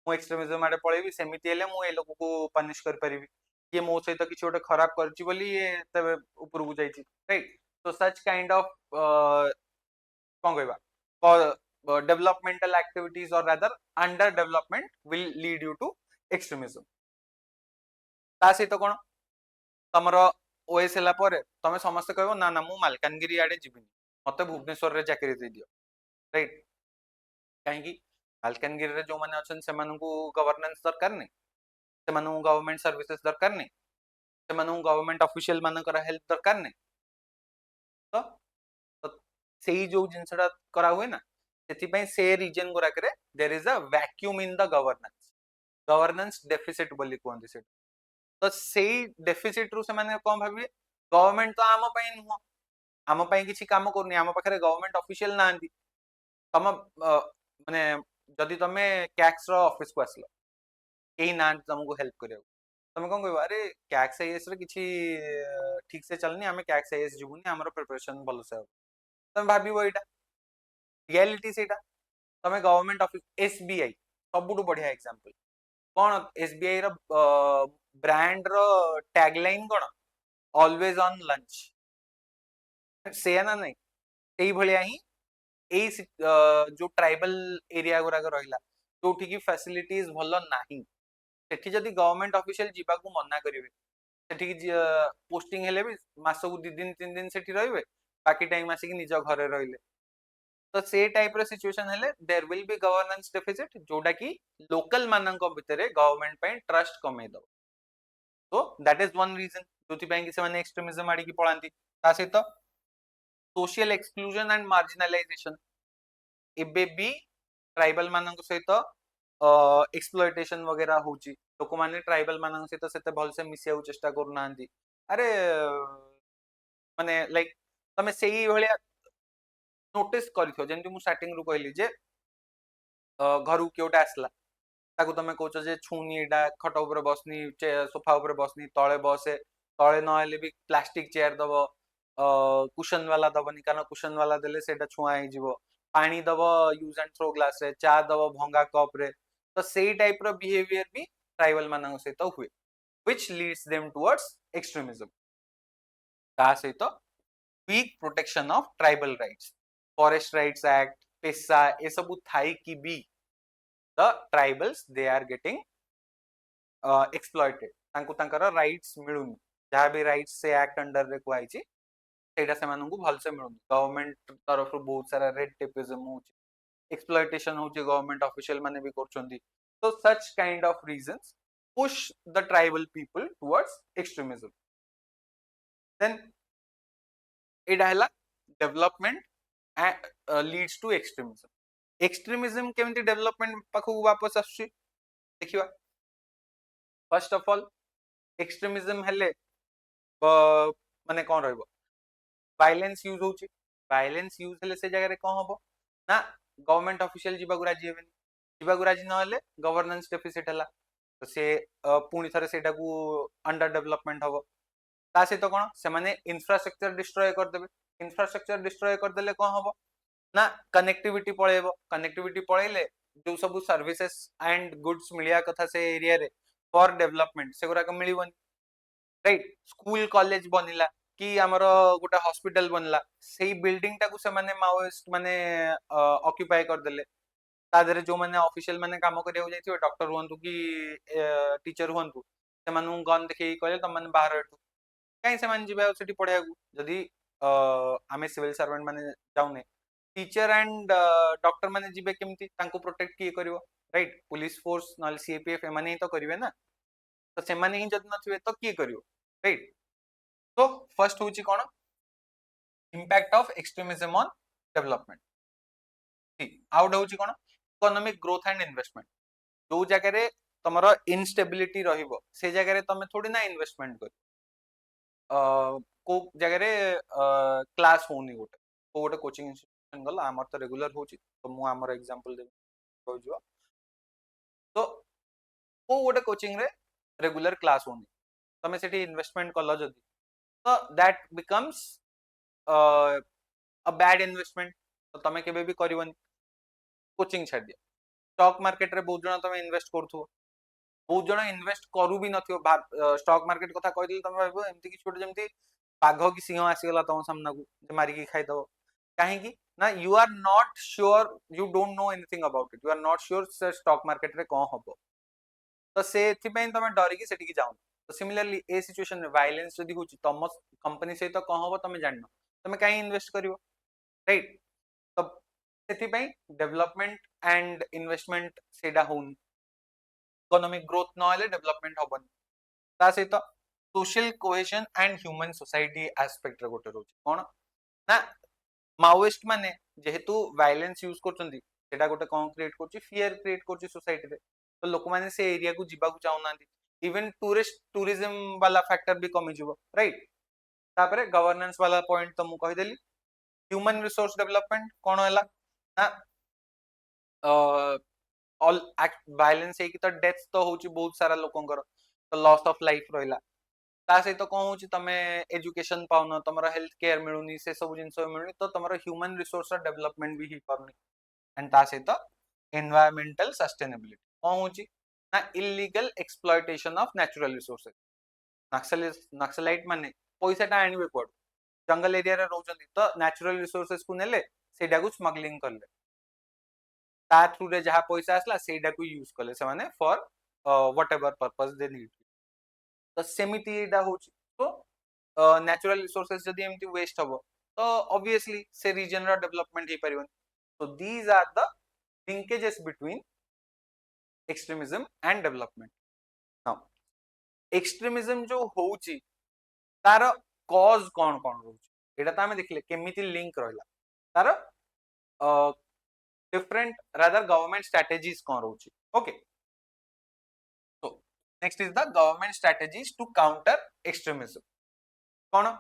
मु एक्सट्रीमिज्म आडे पळेबी सेमिति हेले मु ए लोक को पनिश कर परिबी ये मो सहित किछि ओटे खराब करछि बोली ये तबे ऊपर को जाइछि राइट तो सच काइंड ऑफ कोन कहबा डेवलपमेंटल एक्टिविटीज और rather under development will lead you to extremism ता सहित कोन तमरो ओएस हला परे तमे समस्त कहबो ना ना मु मालकानगिरी आडे जिबिनी मते भुवनेश्वर रे चाकरी दे दियो राइट काहे कि मालकानगिरी रे जो माने अछन से मानकु गवर्नेंस दरकार नै से मानकु गवर्नमेंट सर्विसेज दरकार नै से मानकु गवर्नमेंट ऑफिशियल मानकर हेल्प दरकार नै तो सेही जो जिंसडा करा हुए ना सेति पई से रीजन गोरा करे there is a vacuum in the governance deficit बोली कोंदी से तो सेही डेफिसिट रु से माने कोन भाबी गवर्नमेंट तो आम पई नुह आम पई किछि काम करनी आम पाखरे गवर्नमेंट ऑफिशियल नांदी तम माने जदि तमे टैक्स रो ऑफिस को आसलो केही ना तुमको हेल्प करियो तमे कोन कहबो अरे टैक्स आईएस रे किछि ठीक से चलनी आमे टैक्स आईएस जिबुनी हमरो प्रिपरेशन भलो से तमे भाबिबो एटा रियलिटी सेटा तमे गवर्नमेंट ऑफिस एसबीआई सबुटु बढ़िया एग्जांपल कोन एसबीआई रो ब्रांड रो टैगलाइन कोन ऑलवेज ऑन लंच से ना नहीं सेही भलिया ही ए जो ट्राइबल एरिया गुराक रहिला जोठी की फैसिलिटीज भलो नाही सेठी जदी गवर्नमेंट ऑफिशियल जीवा को मना करिवे सेठी की पोस्टिंग हेले भी मास को 2 दिन 3 दिन सेठी रहिबे बाकी टाइम आसी की निज घरे रहिले तो से टाइप रो सिचुएशन हेले there will be governance deficit जोडा की लोकल मानक भितरे गवर्नमेंट पे ट्रस्ट कमे दो तो दैट इज वन रीजन जोथि पई कि से माने एक्सट्रीमिज्म आडी की पळांती ता सहित सोशल एक्सक्लूजन एंड मार्जिनलाइजेशन एबे भी ट्राइबल मानक सहित एक्सप्लॉयटेशन वगैरह होची लोक माने ट्राइबल मानक सहित सेते भल से मिसिया चेष्टा करू नांती अरे माने लाइक तमे सेही भलिया नोटिस करिथो जेंति मु स्टार्टिंग रु कहली जे घरु केउटा आसला ताकू तमे कहचो जे छुनी एडा खट ऊपर बसनी सोफा ऊपर बसनी तळे बसे तळे न हेले भी प्लास्टिक चेयर दबो कुशन वाला दबनी कारण कुशन वाला देले सेटा छुआ ही जीवो पानी दबो यूज एंड थ्रो ग्लास रे चा दबो भंगा कप रे तो सेही टाइप रो बिहेवियर भी ट्राइबल मानक सहित हुए which leads them towards extremism ता सहित weak protection of tribal rights forest rights act PESA ए सब थाई की भी the tribals they are getting exploited तांको तांकर राइट्स मिलुनी जहा भी राइट्स से एक्ट अंडर रे कोआइची सेटा सेमानंकु भलसे मिलुनी गवर्नमेंट तरफ बहुत सारा रेड टेपिज्म होची एक्सप्लॉयटेशन होची गवर्नमेंट ऑफिशियल माने भी करछंती so such kind of reasons push the tribal people towards extremism then एटा हला development leads to extremism extremism केमती डेवलपमेंट पाखु वापस आसुची देखिबा फर्स्ट ऑफ ऑल एक्सट्रीमिज्म हेले माने कोन रहइबो वायलेंस यूज होची वायलेंस यूज हेले से जगह रे कोन हबो ना गवर्नमेंट ऑफिशियल जीवा गुरा जीवेनी जीवा गुरा जी न हेले गवर्नेंस डेफिसिट हला तो से पुनी थरे सेटा को अंडर डेवलपमेंट हबो ता से तो कोन से माने इंफ्रास्ट्रक्चर डिस्ट्रॉय कर देबे इंफ्रास्ट्रक्चर डिस्ट्रॉय कर देले कोन हबो ना कनेक्टिविटी पळेबो कनेक्टिविटी पळेले जो सब सर्विसेस एंड गुड्स मिलिया कथा से एरिया रे फॉर डेवलपमेंट से गुरा का मिलिबन राइट स्कूल कॉलेज बनिला कि हमर गोटा हॉस्पिटल बनला सेही बिल्डिंग टाकू से माने माओइस्ट माने ऑक्युपाई कर देले ता देरे जो माने ऑफिशियल माने काम करिया जाइथिबे डॉक्टर हुंतु कि टीचर हुंतु से मानु गन देखि कहले त माने बाहर हेतु काई से मान जिबे सेठी पढिया जदी आमे सिविल सर्वेंट माने जाउने टीचर एंड डॉक्टर माने जिबे केमती तांको प्रोटेक्ट किए करिवो राइट पुलिस फोर्स नल सीपीएफ एमाने ही तो करिवे ना तो से माने ही जदी नथिबे तो किए करिवो राइट तो फर्स्ट होची कोन impact of extremism on development ठीक आउट होची कोन इकोनॉमिक ग्रोथ एंड इन्वेस्टमेंट जो जगह रे तमरो इनस्टेबिलिटी रहिबो से जगह रे तमे थोड़ी ना इन्वेस्टमेंट कर को जगह रे क्लास होनी गोटे को गोटे कोचिंग इंस्टीट्यूशन गला हमर तो रेगुलर होची तो मु हमर एग्जांपल दे कहजो तो को गोटे कोचिंग रे रेगुलर क्लास होनी तमे सेठी इन्वेस्टमेंट कलो जदी तो that becomes a bad investment तो तमे केबे भी करिवनी कोचिंग छाड़ दिया स्टॉक मार्केट रे बहुत जण तमे इन्वेस्ट करथु बहुत जण इन्वेस्ट करू भी नथियो स्टॉक मार्केट कथा कहि दिल तमे भाबो एमती कि छोटे जेमती बाघ कि सिंह आसी गला तम सामना को जे मारी की खाइ दबो काहे कि ना you are not sure you don't know anything about it you are not sure से स्टॉक मार्केट रे कोन हबो तो से एथि पई तमे डरी कि सेठी की जाउ तो सिमिलरली ए सिचुएशन में वायलेंस जदी होची तम कंपनी से तो कोन हबो तमे जाननो तमे काई इन्वेस्ट करिवो राइट तो सेथि पई डेवलपमेंट एंड इन्वेस्टमेंट सेडा होन इकोनॉमिक ग्रोथ न हेले डेवलपमेंट हबन ता सहित social cohesion and human society aspect रे गोटे रोची कोन ना माओइस्ट माने जेहेतु वायलेंस यूज करचंदी सेटा गोटे कोन क्रिएट करची फियर क्रिएट करची सोसाइटी रे तो लोक माने से एरिया को जिबा को चाउ नांदी इवन टूरिज्म वाला फैक्टर भी कमी जिवो राइट तापरे गवर्नेंस वाला पॉइंट तो मु कहि देली ह्यूमन रिसोर्स डेवलपमेंट कोन होला ना ऑल वायलेंस है कि तो डेथ तो होची बहुत सारा लोकंकर तो लॉस ऑफ लाइफ रहिला ता सहित कोन होची तमे एजुकेशन पाउनो तमरो हेल्थ केयर मिलुनी से सब जिंस मिलुनी तो तमरो ह्यूमन रिसोर्स डेवलपमेंट भी ही पाउनी एंड ता सहित एनवायरमेंटल सस्टेनेबिलिटी कोन होची ना illegal exploitation of natural resources naxalite माने पैसा टा आनिबे कोड जंगल एरिया रे रहउचंदी तो नेचुरल रिसोर्सेस को नेले सेडा को स्मगलिंग करले ता थ्रू रे जहा पैसा आसला सेडा को यूज करले से माने for whatever purpose they need तो सेमिति एडा होची तो नेचुरल रिसोर्सेस जदी एमती वेस्ट हबो तो ऑब्वियसली से रीजन रा डेवलपमेंट ही परिवन so these are the linkages between extremism and development now extremism जो होची तार कॉज कोन कोन रहउची एटा त हमें देखले केमिति लिंक रहला तार डिफरेंट रादर गवर्नमेंट स्ट्रेटजीज कोन रहउची okay so next is the government strategies to counter extremism कोन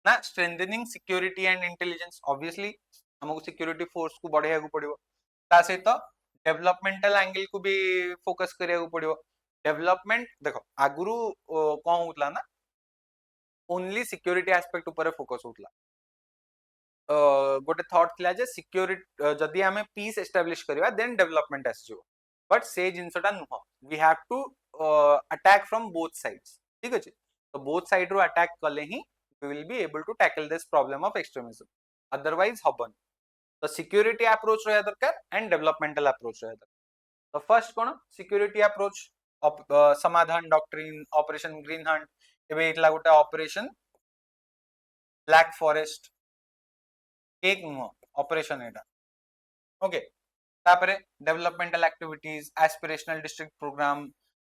ना strengthening security and intelligence obviously हमको सिक्योरिटी फोर्स को बढ़ाया को पड़िबो ता सहित डेवलपमेंटल एंगल को भी फोकस करिया को पड़िबो डेवलपमेंट देखो आगुरु कोन होतला ना ओनली सिक्योरिटी एस्पेक्ट ऊपर फोकस होतला गोटे थॉट थिला जे सिक्योरिटी जदी हमें पीस एस्टैब्लिश करबा देन डेवलपमेंट आसीजो बट से जिंसटा नुह we have to attack from both sides ठीक अछि तो बोथ साइड रो अटैक कले ही we will be able to tackle this problem of extremism otherwise हबन तो सिक्योरिटी अप्रोच रहा दरकार एंड डेवलपमेंटल अप्रोच रहा दरकार तो फर्स्ट कोन सिक्योरिटी अप्रोच समाधान डॉक्ट्रिन ऑपरेशन ग्रीन हंट एबे इतला गोटे ऑपरेशन ब्लैक फॉरेस्ट एक नुह ऑपरेशन एटा ओके तापरे developmental activities aspirational district programme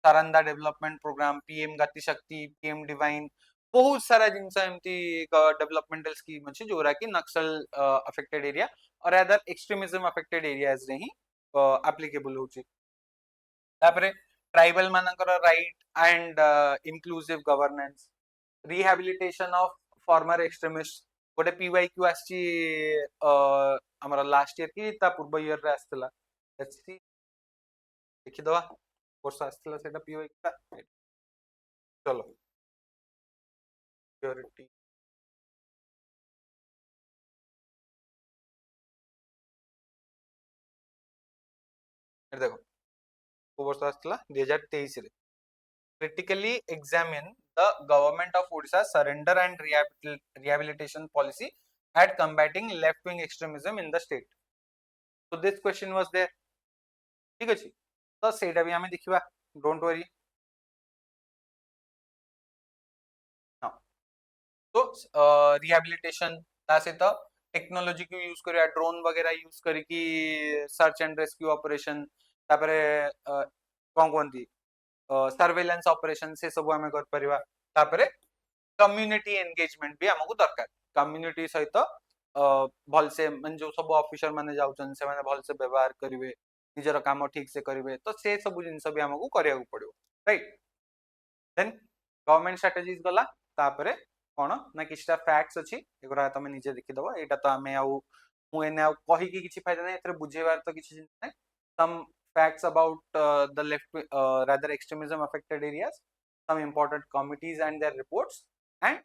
Saranda development programme PM Gati Shakti PM divine बहुत सारा जिनस एमती डेवलपमेंटल स्कीम अछि जोरा कि नक्सल अफेक्टेड एरिया और अदर एक्सट्रीमिज्म अफेक्टेड एरियाज रे ही एप्लीकेबल होची तापरे ट्राइबल मानकर right and inclusive governance rehabilitation of former extremist गोटे पीवाईक्यू आसी हमर लास्ट ईयर की ता पूर्व ईयर रे आस्तला लेट्स सी देखि दवा वर्ष आस्तला सेटा पीवाईक्यू ता चलो सिक्योरिटी देखो को वर्ष आस्तला 2023 रे critically examine the government of Odisha surrender and rehabilitation policy at combating left-wing extremism in the state. So this question was there. ठीक अछि तो सेटा भी हमें देखिबा डोंट वरी हां तो रिहैबिलिटेशन ता से तो टेक्नोलॉजी को यूज करिया ड्रोन वगैरह यूज करी की सर्च एंड रेस्क्यू ऑपरेशन तापरे कोन कोनती सर्वेलेंस ऑपरेशन से सब आमे कर परिबा तापरे कम्युनिटी एंगेजमेंट भी हमको दरकार कम्युनिटी सहित भल से मन जो सब ऑफिसर माने जाउछन से माने भल से व्यवहार करिवे निजर काम ठीक से करिवे तो से सब जिंस भी हमको करिया पड़ियो राइट देन गवर्नमेंट स्ट्रेटजीज गला तापरे कोन ना किछटा फैक्ट्स अछि एगोरा तमे निजे देखि दबो एटा तो हमें आउ मु एने आउ कहि की किछि फायदा नै एतरे बुझेबार तो किछि नै सम facts about the left rather extremism affected areas some important committees and their reports and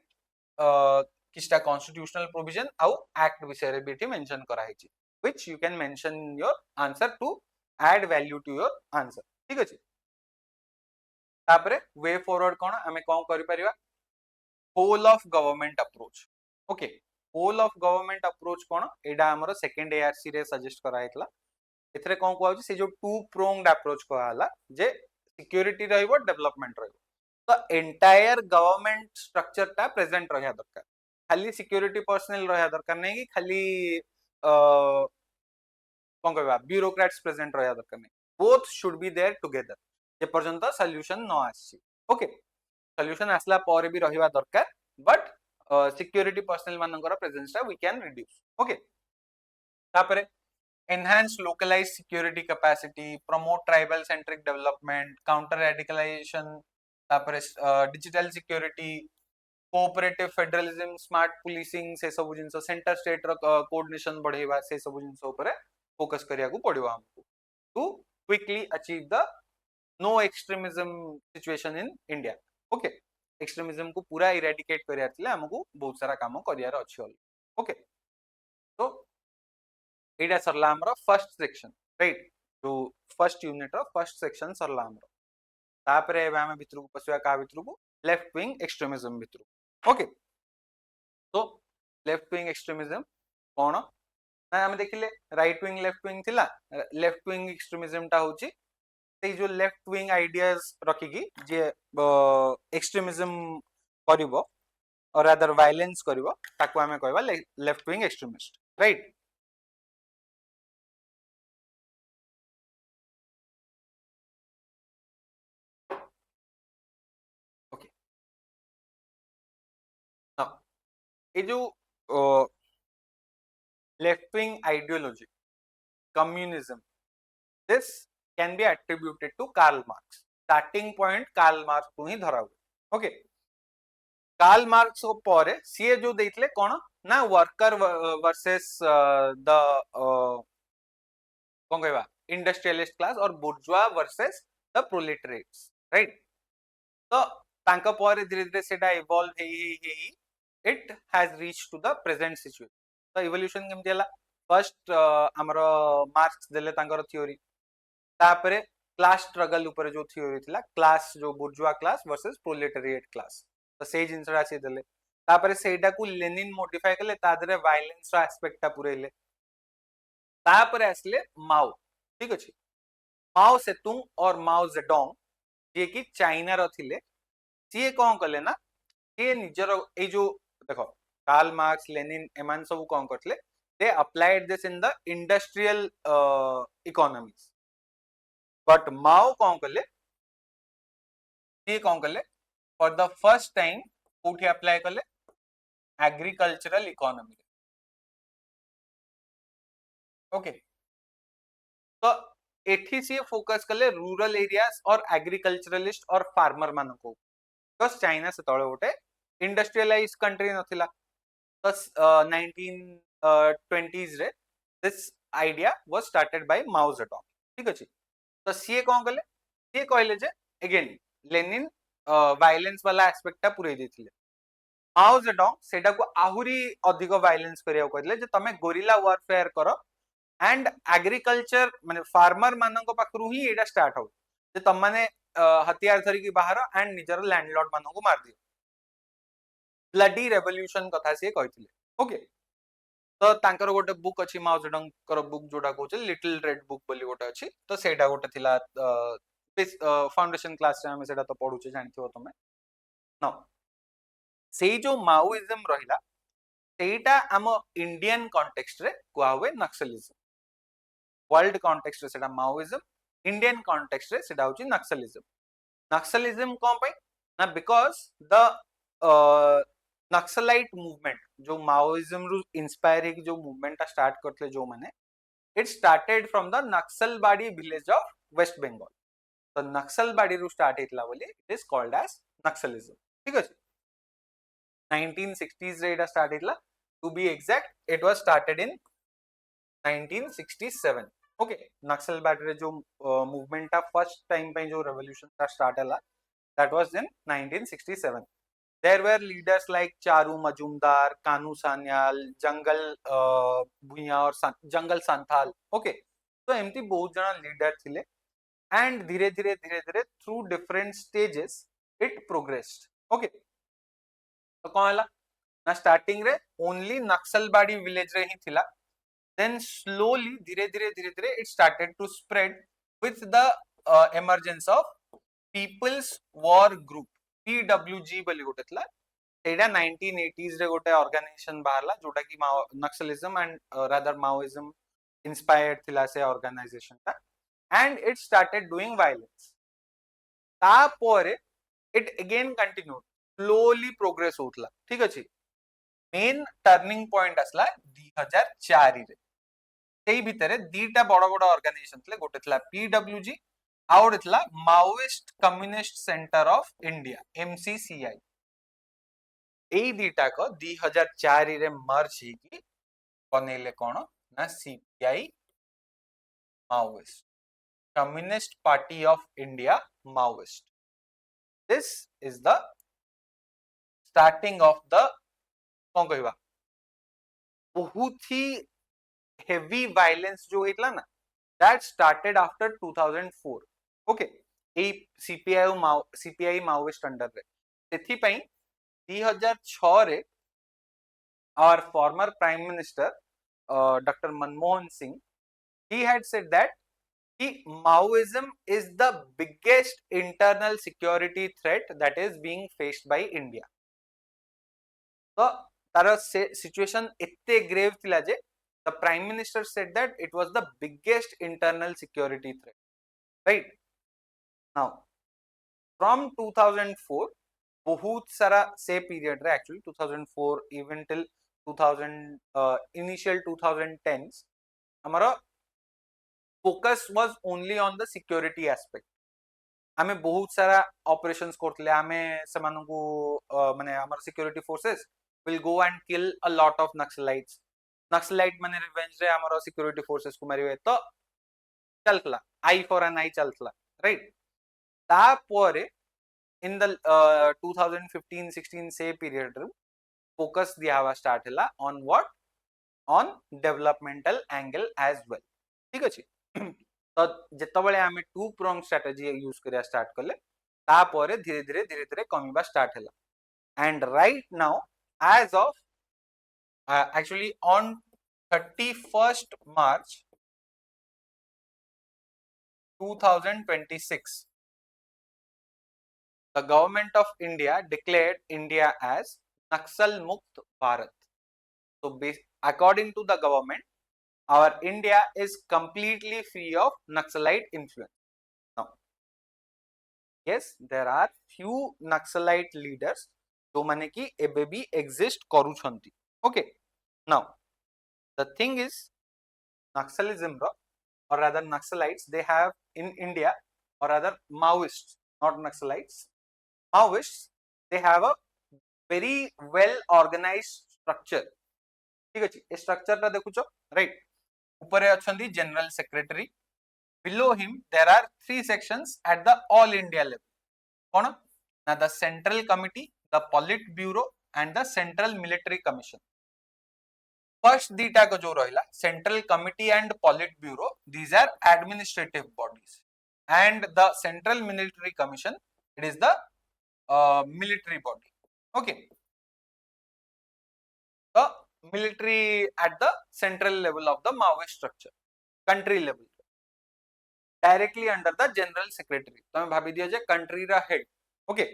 किछटा constitutional provision आउ act विषय रे बेटी मेंशन करा है which you can mention in your answer to add value to your answer ठीक अछि तापरे way forward कोन हमें कोन करि परिबा whole of government approach okay whole of government approach कोन एडा हमर सेकंड ARC रे सजेस्ट करा हैतला एथरे कोन को से जो टू प्रोंग्ड अप्रोच को हला जे सिक्योरिटी रहइबो डेवलपमेंट रहइबो तो एंटायर गवर्नमेंट स्ट्रक्चर ता प्रेजेंट रहया दरकार खाली सिक्योरिटी पर्सनल रहया दरकार नै कि खाली कोन कहबा ब्यूरोक्रेट्स प्रेजेंट रहया दरकार नै both should be there together जे पर्यंत सॉल्यूशन न आसी ओके सॉल्यूशन आसला पर भी रहिबा दरकार बट सिक्योरिटी पर्सनल मानकर प्रेजेंस ता वी कैन रिड्यूस ओके तापरे enhance localized security capacity promote tribal centric development counter radicalization तापरे digital security cooperative federalism smart policing से सब जिंस सेंटर स्टेट रो कोऑर्डिनेशन बढ़ेबा से सब जिंस ऊपर फोकस करिया को पड़िबो हमको to quickly achieve the no extremism situation in India okay extremism को पूरा इरेडिकेट करिया थिले हमको बहुत सारा काम करियार अछि ओके तो एटा सरला हमर फर्स्ट सेक्शन राइट जो first unit row first section सरला हमर तापरे एबे हम भितरु पसुआ का भितरु लेफ्ट विंग एक्सट्रीमिज्म भितरु ओके तो लेफ्ट विंग एक्सट्रीमिज्म कोन ना हम देखिले राइट विंग लेफ्ट विंग थिला लेफ्ट विंग एक्सट्रीमिज्म ता होची से जो लेफ्ट विंग आइडियाज रखी की जे एक्सट्रीमिज्म करिवो और अदर वायलेंस करिवो ताको हमें कहबा left wing extremist right okay now ये जो left wing ideology communism this can be attributed to Karl Marx starting point Karl Marx को ही धरा हुआ ओके कार्ल मार्क्स को परे सीए जो देइतले कोन ना वर्कर वर्सेस द कोन कहबा इंडस्ट्रियलिस्ट क्लास और bourgeois versus the proletariats right तो तांका परे धीरे धीरे सेटा इवॉल्व हे it has reached to the present situation तो इवोल्यूशन केमति हला फर्स्ट हमर मार्क्स देले तांकर थ्योरी तापरे क्लास स्ट्रगल ऊपर जो थ्योरी थिला क्लास जो बुर्जुआ क्लास वर्सेस प्रोलेटरिएट क्लास तो से जिनसरा से देले तापरे सेटा को लेनिन मॉडिफाई करले तादरे वायलेंस रो एस्पेक्ट ता पुरेले तापरे असले माओ ठीक अछि माओ सेतुंग और माओ जेडोंग जे कि चाइना रो थिले से कोन कले ना से निजर ए जो देखो कार्ल मार्क्स लेनिन एमान सब कौन करथिले they applied this in the industrial economies but Mao कौन कले ये कौन कले फॉर द फर्स्ट टाइम कोठी अप्लाई कले एग्रीकल्चरल इकोनॉमी ओके तो एठी से फोकस कले रूरल एरियाज और एग्रीकल्चरलिस्ट और फार्मर मान को बिकॉज चाइना से तळे गोटे इंडस्ट्रियलाइज कंट्री नथिला तो 1920s रे this idea was started by Mao Zedong ठीक अछि तो सीए कौन कले सीए कहले जे अगेन लेनिन वायलेंस वाला एस्पेक्ट पूरे देथिले माओ जेडोंग सेटा को आहुरी अधिक वायलेंस करिया कहले जे तमे गोरिल्ला वारफेयर करो एंड एग्रीकल्चर माने फार्मर मानक पाखरु ही एटा स्टार्ट हो जे तम माने हथियार धरी की बाहर एंड निजर लैंडलॉर्ड मानक मार दियो ब्लडी रेवोल्यूशन कथा से कहथिले ओके तो तांकर गोटे बुक अछि माओ जेडोंग कर बुक जोडा कहछ लिटिल रेड बुक बोली गोटे अछि तो सेटा गोटे थिला फाउंडेशन क्लास रे हम सेटा तो पढुचे जानथियो तमे न सेई जो माओइज्म रहिला सेटा हम इंडियन कॉन्टेक्स्ट रे कुआ हुए नक्सलिज्म वर्ल्ड कॉन्टेक्स्ट रे सेटा माओइज्म इंडियन कॉन्टेक्स्ट रे सेटा होची नक्सलिज्म नक्सलिज्म कोन पई ना बिकॉज द नक्सलाइट मूवमेंट जो माओइज्म रु इंस्पायर है कि जो मूवमेंट स्टार्ट करते जो माने it started from the Naxalbari village of West Bengal तो नक्सलबाड़ी रु स्टार्ट हेतला बोली it is called as Naxalism ठीक है 1960s रे इटा स्टार्ट हेतला to be exact it was started in 1967 okay Naxalbari रे जो मूवमेंट था फर्स्ट टाइम पे जो रेवोल्यूशन का स्टार्ट हला that was in 1967 There were leaders like Charu Majumdar, Kanu Sanyal, Jangal Bhuiya और जंगल संथाल ओके तो एमती बहुत जना लीडर थिले एंड धीरे धीरे through different stages it progressed okay तो कौन हला ना स्टार्टिंग रे ओनली नक्सलबाड़ी विलेज रे ही थिला देन स्लोली धीरे धीरे it started to spread with the emergence of people's war group PWG बोली गोटे थिला एटा 1980s रे गोटे ऑर्गेनाइजेशन बाहरला जोटा कि Naxalism and rather Maoism inspired थिला से ऑर्गेनाइजेशन ता and it started doing violence ता पोरे it again continue slowly progress होतला ठीक अछि मेन टर्निंग पॉइंट असला 2004 रे सेही भितरे दीटा बड़ बड़ ऑर्गेनाइजेशन थिले गोटे थिला पीडब्ल्यूजी आउ गोटे थिला Maoist Communist Centre of India MCCI एई दीटा को 2004 रे मर्ज ही बनेले कोन ना CPI Maoist Communist Party of India Maoist this is the starting of the कोन कहबा बहुत ही हेवी वायलेंस जो हेतला ना दैट स्टार्टेड आफ्टर 2004 ओके ए सीपीआई माओइस्ट अंडर रे सेथि पई 2006 रे our former prime minister Dr. Manmohan Singh he had said that Maoism is the biggest internal security threat that is being faced by India तो तार situation एते grave थिला जे the prime minister said that it was the biggest internal security threat right now from 2004 बहुत सारा से period रे actually 2004 even till 2000 initial 2010s हमारा focus was only on the security aspect आमे बहुत सारा ऑपरेशंस करथले आमे समानकु माने हमर security forces will go and kill a lot of naxalite माने रिवेंज रे हमर सिक्योरिटी फोर्सेस को मारिवे तो चलतला I for an I चलतला right ता पोरे in the 2015-16 से period focus दिया हुआ start हला on what on developmental angle as well ठीक अछि तो जेतबेले आमे टू prong strategy यूज करिया स्टार्ट करले ता परे धीरे धीरे कमीबा स्टार्ट हला and right now as of actually on 31st March 2026 the government of India declared India as Naxal Mukt Bharat. So, according to the government, our India is completely free of Naxalite influence. Now, yes, there are few Naxalite leaders जो माने कि एबे भी exist करूछंती. Okay. Now, the thing is, Naxalism, or rather Naxalites, they have in India, or rather Maoists, not Naxalites, Maoists, they have a very well organized structure. ठीक अछि ए structure टा देखुचो right ऊपर अछंती general secretary below him there are three sections at the all India level कोन ना the central committee the polit bureau and the central military commission first dita को जो रहिला central committee and polit bureau these are administrative bodies and the central military commission it is the military body okay the military at the central level of the Maoist structure country level directly under the general secretary तमे भाबी दियो जे country रा head okay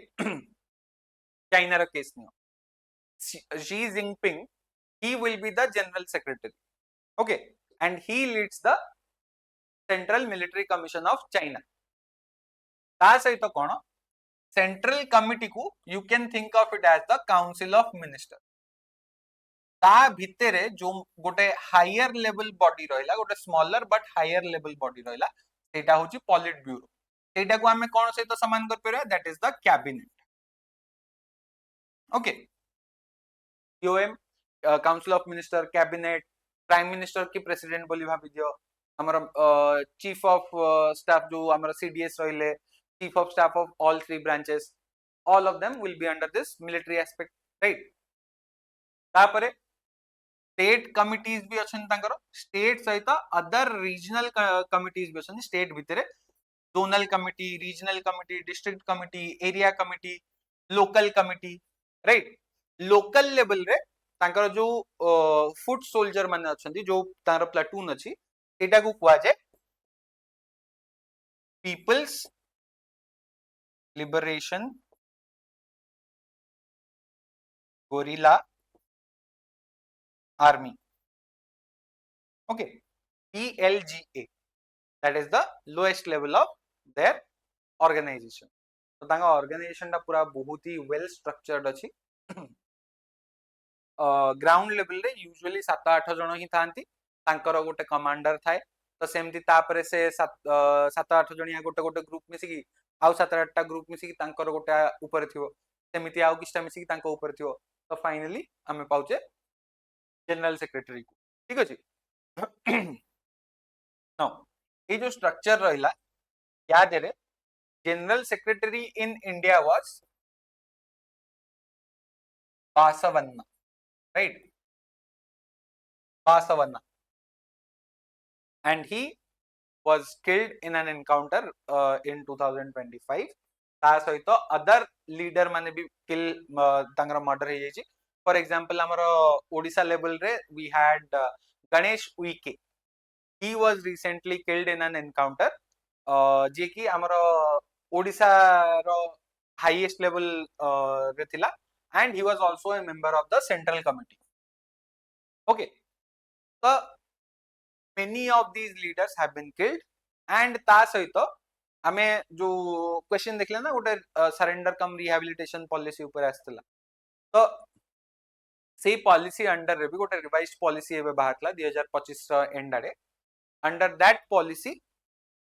China रा case neo Xi Jinping he will be the general secretary okay and he leads the central military commission of China ता सहित कोन central committee को you can think of it as the council of minister ता भितरे जो गोटे higher level body रहिला गोटे smaller but higher level body रहिला सेटा होची पॉलिट ब्यूरो सेटा को हमें कोन सहित समान कर परबा that is the cabinet okay POM council of minister cabinet prime minister की प्रेसिडेंट बोली भाबी दियो हमर चीफ ऑफ स्टाफ जो हमर सीडीएस रहिले chief of staff of all three branches all of them will be under this military aspect right तापरे state committees भी अच्छन तांकर स्टेट सहित अदर रीजनल कमिटीज भी अच्छन स्टेट भितरे zonal committee regional committee district committee area committee local committee right local level रे तांकर जो foot soldier माने अच्छन जो तार प्लाटून अछि एटा को कुआ जाय people's liberation guerrilla army okay PLGA that is the lowest level of their organization तो तांगा organization टा पूरा बहुत ही well structured अछि ग्राउंड लेवल रे यूजुअली 7-8 जण ही थांती तांकर गोटे कमांडर थाए तो सेमती तापरे से 7-8 जणिया गोटे गोटे ग्रुप मिसी की आउ 7-8 टा ग्रुप मिसी की तांकर गोटे ऊपर थिवो सेमिति आउ किछटा मिसी की तांको ऊपर थिवो तो फाइनली हमें पाउचे जनरल सेक्रेटरी को ठीक अछि नाउ ये जो स्ट्रक्चर रहिला याद रे general secretary in India was Basavanna right Basavanna and he was killed in an encounter in 2025 ता सहित अदर लीडर माने भी किल तांगर मर्डर हे जायछि फॉर एग्जांपल हमर ओडिसा लेवल रे we had Ganesh Uike he was recently killed in an encounter जे कि हमर ओडिसा रो हाईएस्ट लेवल रे थिला and he was also a member of the central committee okay so many of these leaders have been killed and ता सहित हमें जो question देखले ना गोटे सरेंडर कम रिहैबिलिटेशन पॉलिसी ऊपर आस्तला तो से पॉलिसी अंडर रे भी गोटे रिवाइज्ड पॉलिसी एबे बाहरला 2025 and Ade under that policy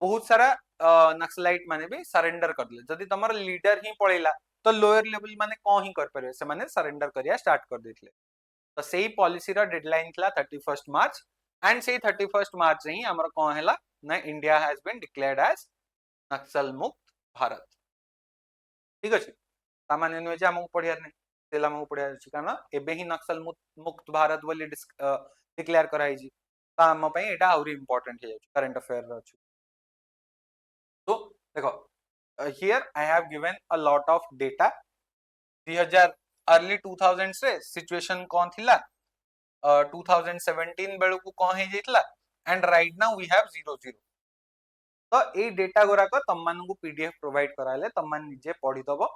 बहुत सारा नक्सलाइट माने भी सरेंडर करले जदी तमर लीडर ही पळेला तो लोअर लेवल माने को ही कर परबे से माने सरेंडर करिया स्टार्ट कर देथिले तो सेही पॉलिसी रा डेडलाइन थला 31 मार्च एंड सेही 31 मार्च ही हमर को हैला ना India has been declared as Naxal मुक्त भारत ठीक अछि सामान्य नुय जे हमहु पढियार नै तेला हमहु पढियार अछि काना एबे ही नक्सल मुक्त भारत बोली डिक्लेयर कराई जी ता हम पई एटा और इंपोर्टेंट हे करंट अफेयर रा अछि तो देखो here I have given a lot of data 2000 early 2000s रे सिचुएशन कोन थिला 2017 बेलु को कोन हे जेतला and right now we have 00 तो ए डेटा गोरा को तम मान को पीडीएफ प्रोवाइड कराले तम मान निजे पढी दबो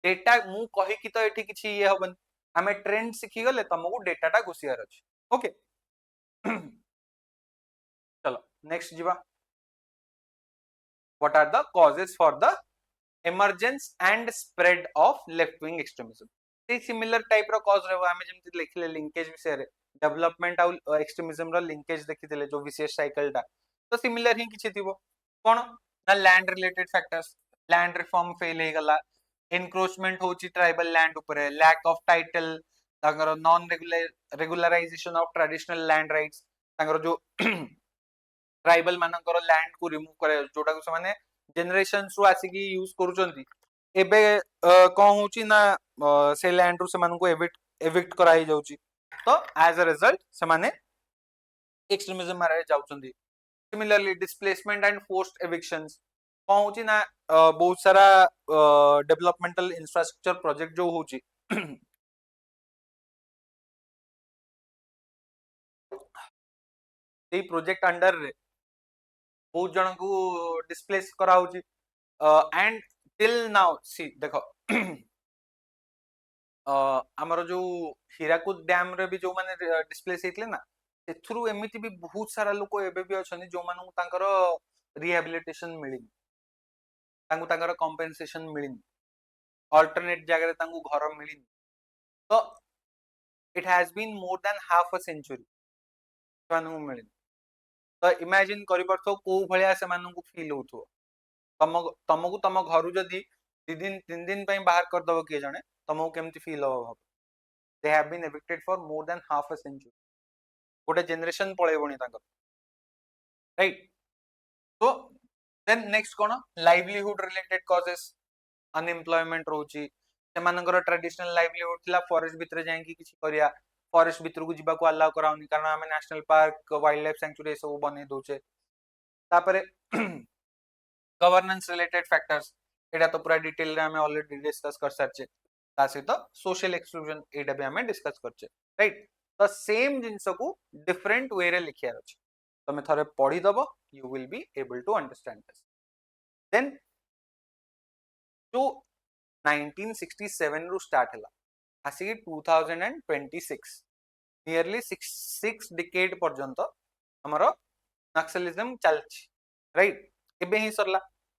डेटा मु कहि कि तो एठी किछि ये हबन आमे ट्रेंड शिखी गले तुमको डेटाटा घुसियार अछि ओके चलो नेक्स्ट जीवा what are the causes for the emergence and spread of left wing extremism से सिमिलर टाइप रो कॉज रहबो आमे जेमति लिखले लिंकेज विषय रे डेवलपमेंट आ एक्सट्रीमिज्म रो लिंकेज देखिथिले जो विशेष साइकिल टा तो सिमिलर ही किछि थिबो कोन ना land related factors land reform fail हे गला एनक्रोचमेंट होची ट्राइबल लैंड ऊपर लैक ऑफ टाइटल तांगर non regularisation of traditional land rights तांगर जो ट्राइबल मानकर लैंड को रिमूव करे जोटा को से जेनरेशंस रु आसिकी यूज करूचंती एबे कोन होची ना से लैंड रु से मानको को एविक्ट कराई जाउची तो एज अ रिजल्ट से माने एक्सट्रीमिज्म मारे जाउचंती similarly displacement and forced evictions कोन होची ना बहुत सारा डेवलपमेंटल इंफ्रास्ट्रक्चर प्रोजेक्ट जो होची ए प्रोजेक्ट अंडर रे बहुत जन को डिस्प्लेस करा होची एंड टिल नाउ सी देखो आमर जो हीराकुद डैम रे भी जो माने डिस्प्लेस हेतले ना सेथुरु एमिति भी बहुत सारा लोक एबे भी अछनी जो मानु तांकर रिहैबिलिटेशन मिलिन तांगु तांकर कंपेंसेशन मिलिन अल्टरनेट जगह रे तांगु घर मिलिन तो it has been more than half a century तानु मिलिन तो इमेजिन करि परथो को भलिया से मानु को फील होथो तमको तम घर जदि 2 दिन 3 दिन बाहर कर दबो किए जने तमको केमती फील हो they have been evicted for more than half a century गोटे जनरेशन पळेबोनी तांकर राइट तो देन नेक्स्ट कोन लाइवलीहुड रिलेटेड कॉजेस अनएम्प्लॉयमेंट रोची सेमानकर ट्रेडिशनल लाइवलीहुड थिला फॉरेस्ट भितरे जाई कि किछि करिया फॉरेस्ट भितर को जिबा को अलाउ कराउनी कारण हमें national park wild life sanctuary सब बने दोचे तापरे गवर्नेंस रिलेटेड फैक्टर्स एटा तो पूरा डिटेल रे हमें ऑलरेडी डिस्कस कर सारचे ता सहित सोशल एक्सक्लूजन एटा भी हमें डिस्कस करचे राइट तो सेम जिंस को डिफरेंट वे रे लिखियार अछि तमे थरे पढी दबो you will be able to understand this then जो 1967 रु स्टार्ट हला आसी 2026 नियरली 6 डिकेड पर्यंत हमरो नक्सलिज्म चलछि राइट एबे ही सरला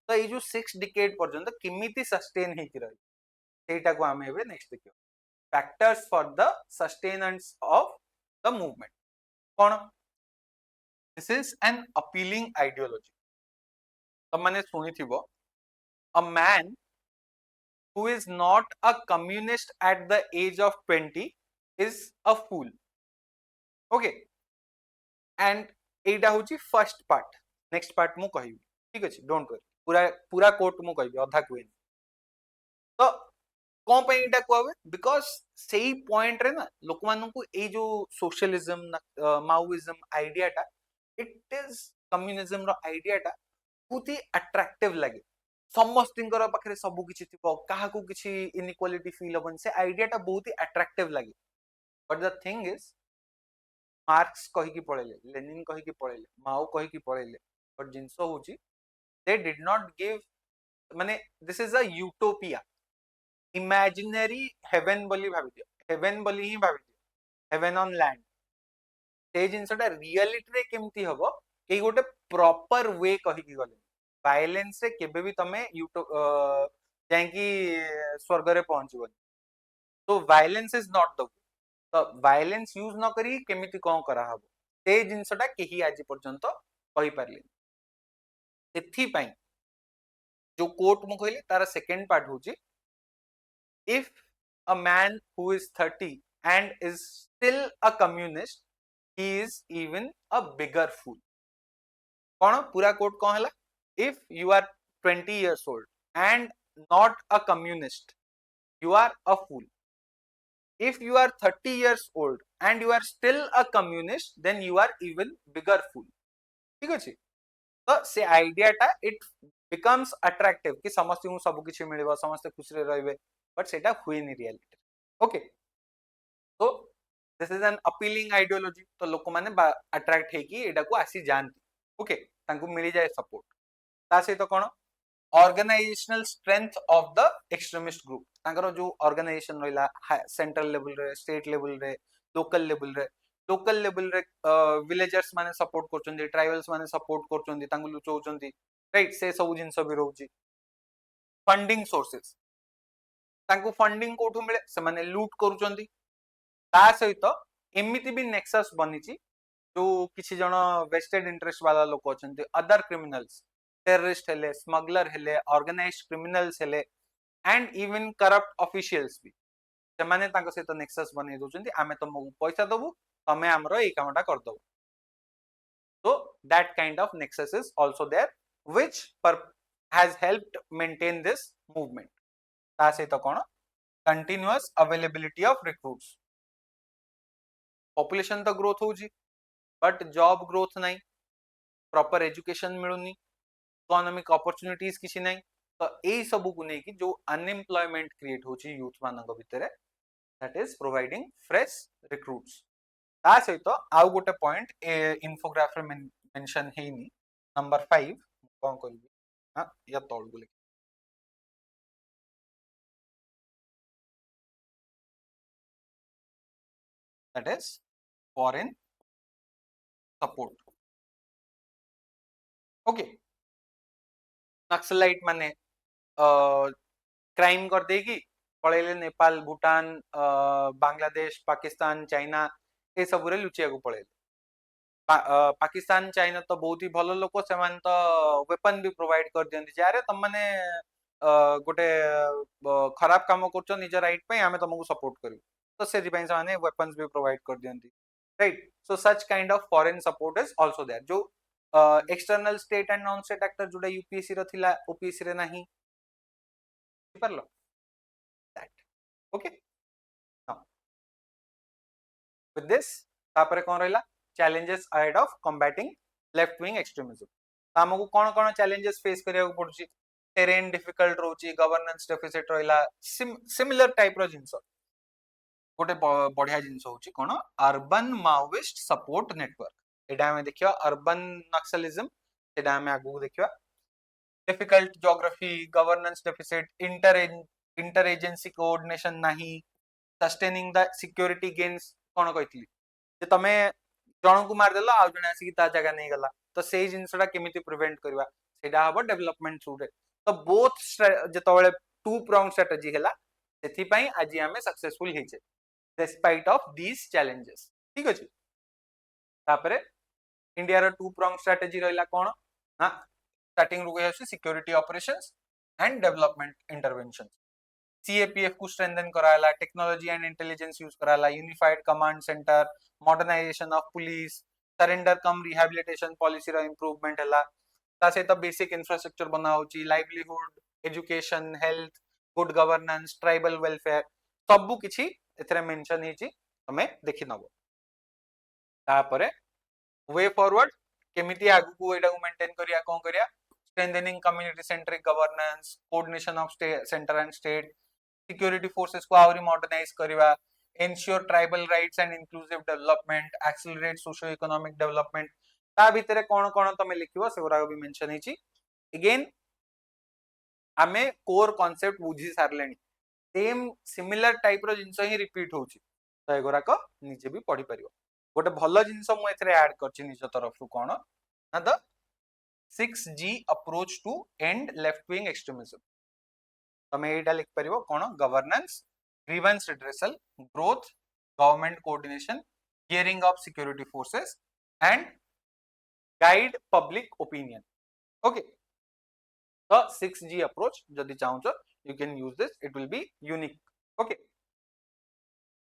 तो ये जो 6 डिकेड पर्यंत किमिति सस्टेन हे कि रही सेटा को हमें एबे नेक्स्ट देखियो factors for the sustenance of the movement कोन this is an appealing ideology तो माने सुनी थिबो a man who is not a communist at the age of 20 is a fool okay and एटा होची फर्स्ट पार्ट नेक्स्ट पार्ट मु कहिबी ठीक अछि don't worry पूरा पूरा कोट मु कहिबी अधा क्वेन तो कोन पे एटा कहबे बिकॉज़ सेही पॉइंट रे ना लोक मानन को ए जो सोशलिज्म माओइज्म आइडियाटा इट इज कम्युनिज्म रो आइडियाटा बहुत ही अट्रैक्टिव लगे समस्तिंकर पाखरे सब किछि थिबो काहा को किछि इनइक्वालिटी फील होबन से आइडियाटा बहुत ही अट्रैक्टिव लगे but the thing is marks कहि की पळेले लेनिन कहि की पळेले माओ कहि की पळेले बट जिंसो होची दे डिड नॉट गिव माने this is a utopia imaginary heaven बोली भाबी दियो हेवन बोली ही भाबी दियो हेवन ऑन लैंड से जिंसटा रियलिटी रे केमती हबो के गोटे प्रॉपर वे कहि की गले वायलेंस रे केबे भी तमे जांकी स्वर्ग रे पहुंचबो तो वायलेंस इज नॉट द तो वायलेंस यूज न करी केमिति कोन करा हबो ते जिंसटा केही आज पर्यंत कहि परले एथि पई जो कोट मु कहले तारा सेकंड पार्ट होची if a man who is 30 and is still a communist he is even a bigger fool कोन पूरा कोट कोन हला if you are 20 years old and not a communist you are a fool if you are 30 years old and you are still a communist then you are even bigger fool ठीक अछि तो से आइडियाटा it becomes attractive कि समस्त को सब किछि मिलिबो समस्त खुशी रे रहबे बट सेटा हुई नि रियलिटी ओके तो this is an appealing ideology तो लोक माने अट्रैक्ट हे कि एटा को आसी जानती ओके तांको मिली जाय सपोर्ट ता से तो कोन organisational strength of the extremist group तांकर जो ऑर्गेनाइजेशन रहिला सेंट्रल लेवल रे स्टेट लेवल रे लोकल लेवल रे विलेजर्स माने सपोर्ट करचोंदी ट्राइबल्स माने सपोर्ट करचोंदी तांगु लुचोचोंदी राइट से सब जिंस भी रहउची फंडिंग सोर्सेस तांकु फंडिंग कोठु मिले से माने लूट करूचोंदी ता सहित एमिति भी नेक्सस बनिची जो किसी जन वेस्टेड इंटरेस्ट वाला लोक अछंती अदर क्रिमिनल्स टेररिस्ट हेले स्मगलर हेले ऑर्गेनाइज्ड क्रिमिनल्स हेले एंड इवन करप्ट ऑफिशियल्स भी से माने तांको सहित नेक्सस बनै दोचंती आमे तुमको पैसा दबु तमे हमरो एई कामटा कर दबो so that kind of nexus is also there which has helped maintain this movement ता सहित कोन continuous availability of recruits population तो ग्रोथ होउची बट जॉब ग्रोथ नहीं प्रॉपर एजुकेशन मिलुनी इकोनॉमिक अपॉर्चुनिटीज किसी नहीं तो यही सब को नहीं कि जो अनएम्प्लॉयमेंट क्रिएट होची यूथ मानक भितरे that is providing fresh recruits ता सहित आउ गोटे पॉइंट इन्फोग्राफ रे मेंशन हेनी नंबर 5 कोन करबी हां या तोड़ को that is foreign support okay naxalite माने क्राइम कर देगी पळेले नेपाल भूटान बांग्लादेश पाकिस्तान चाइना ए सब रे लुचिया को पळेले पाकिस्तान चाइना तो बहुत ही भलो लोक से मान तो वेपन भी प्रोवाइड कर दियंती जारे तम माने गोटे खराब काम करछो निज राइट पे हमें तुमको सपोर्ट करू तो से दिपै से माने वेपन्स भी प्रोवाइड कर दियंती right so such kind of foreign support is also there जो external state and non state actor जोड़ा यूपीएससी रो थिला ओपीएससी रे नाही परलो that okay now with this तापरे कोन रहला challenges ahead of combating left wing extremism हमको कोन कोन challenges फेस करिया को पड़ुची terrain difficult रोची governance deficit रहला similar type रो जिंस गोटे बढ़िया जिंस होची कोन urban maoist support network एडा में देखियो अर्बन नक्सलिज्म एडा में आगु देखियो difficult geography governance deficit inter agency coordination नाही सस्टेनिंग द सिक्योरिटी गेन्स कोन कहितली जे तमे जण को मार देला आ जण आसी ता जगह नहीं गला तो सेही जिंसडा केमिति प्रिवेंट करबा सेडा हबो डेवलपमेंट थ्रू रे तो बोथ जेतबेले टू प्रॉन्ग स्ट्रेटजी हैला सेथि पई आज हमें सक्सेसफुल हिचे डिस्पाइट ऑफ दीस चैलेंजेस ठीक अछि तापरे इंडिया रो टू प्रॉन्ग स्ट्रेटजी रहला कोन ना स्टार्टिंग रो गयसी security operations and development intervention CAPF को स्ट्रेंथन कराला टेक्नोलॉजी एंड इंटेलिजेंस यूज कराला unified command centre modernisation of police surrender cum rehabilitation policy रो इंप्रूवमेंट हला ता से त बेसिक इंफ्रास्ट्रक्चर बना होची livelihood education health good governance tribal welfare सब किछि एथरे मेंशन हिची हमें देखि नबो तापरे वे फॉरवर्ड केमिति आगु को एडा मेंटेन करिया कोन करिया strengthening community centric governance coordination of centre and state security forces को आवरी मॉडर्नाइज करिवा ensure tribal rights and inclusive development accelerate socio economic development ता भितरे कोन कोन तमे लिखिबो सेगुरा भी मेंशन हिची अगेन आमे कोर कांसेप्ट बुझी सारलेनी सेम सिमिलर टाइप रो जिंस ही रिपीट होची तो एगुरा को निजे भी पढ़ी परियो गोटे भलो जिंस मु एथरे ऐड करछि निज तरफ रु कोन ना the 6G approach to end left wing extremism तमे एटा लिख परियो कोन governance grievance redressal growth government coordination hearing of security forces and guide public opinion okay तो 6G अप्रोच जदि चाहूछ you can use this it will be unique okay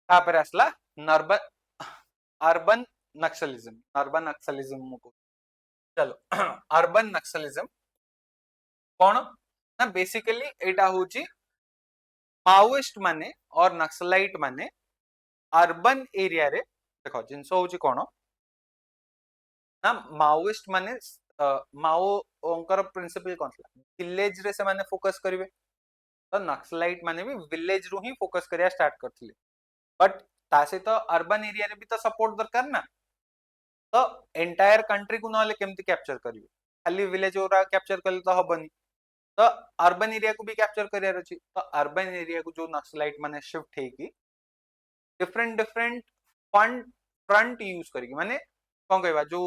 तापर असला अर्बन नक्सलिज्म को चलो अर्बन नक्सलिज्म कौन ना बेसिकली एटा होची माओइस्ट माने और नक्सलाइट माने अर्बन एरिया रे देखो जिंस होची कोन ना माओइस्ट माने माओ ओंकर प्रिंसिपल कोन विलेज रे से माने फोकस करिवे तो नक्सलाइट माने भी विलेज रु ही फोकस करिया स्टार्ट करथिले बट तासे तो अर्बन एरिया रे भी तो सपोर्ट दरकार ना तो एंटायर कंट्री को नले केमति कैप्चर करिवे खाली विलेज ओरा कैप्चर करले तो हबनी तो अर्बन एरिया को भी कैप्चर करियार अछि तो अर्बन एरिया को जो नक्सलाइट माने शिफ्ट हेकी different different fund front use करिकी माने कोन कहबा जो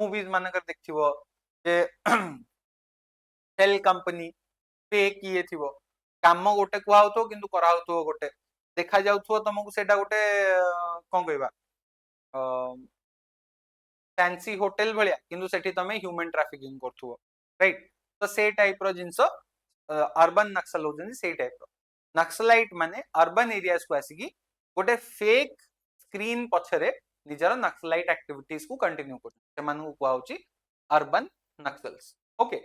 मूवीज मानकर देखथिबो जे सेल कंपनी पे किए थिबो काम गोटे कुआ होतो किंतु करा होतो गोटे देखा जाउथो तुमको सेटा गोटे कोन कहबा फैंसी होटल भलिया किंतु सेठी तमे ह्यूमन ट्रैफिकिंग करथुबो राइट तो से टाइप रो जिंस अर्बन नक्सल होजनी से टाइप रो नक्सलाइट माने अर्बन एरियाज को आसीकी गोटे फेक स्क्रीन पछरे निजर नक्सलाइट एक्टिविटीज को कंटिन्यू कर से मानू को आउची अर्बन नक्सल्स ओके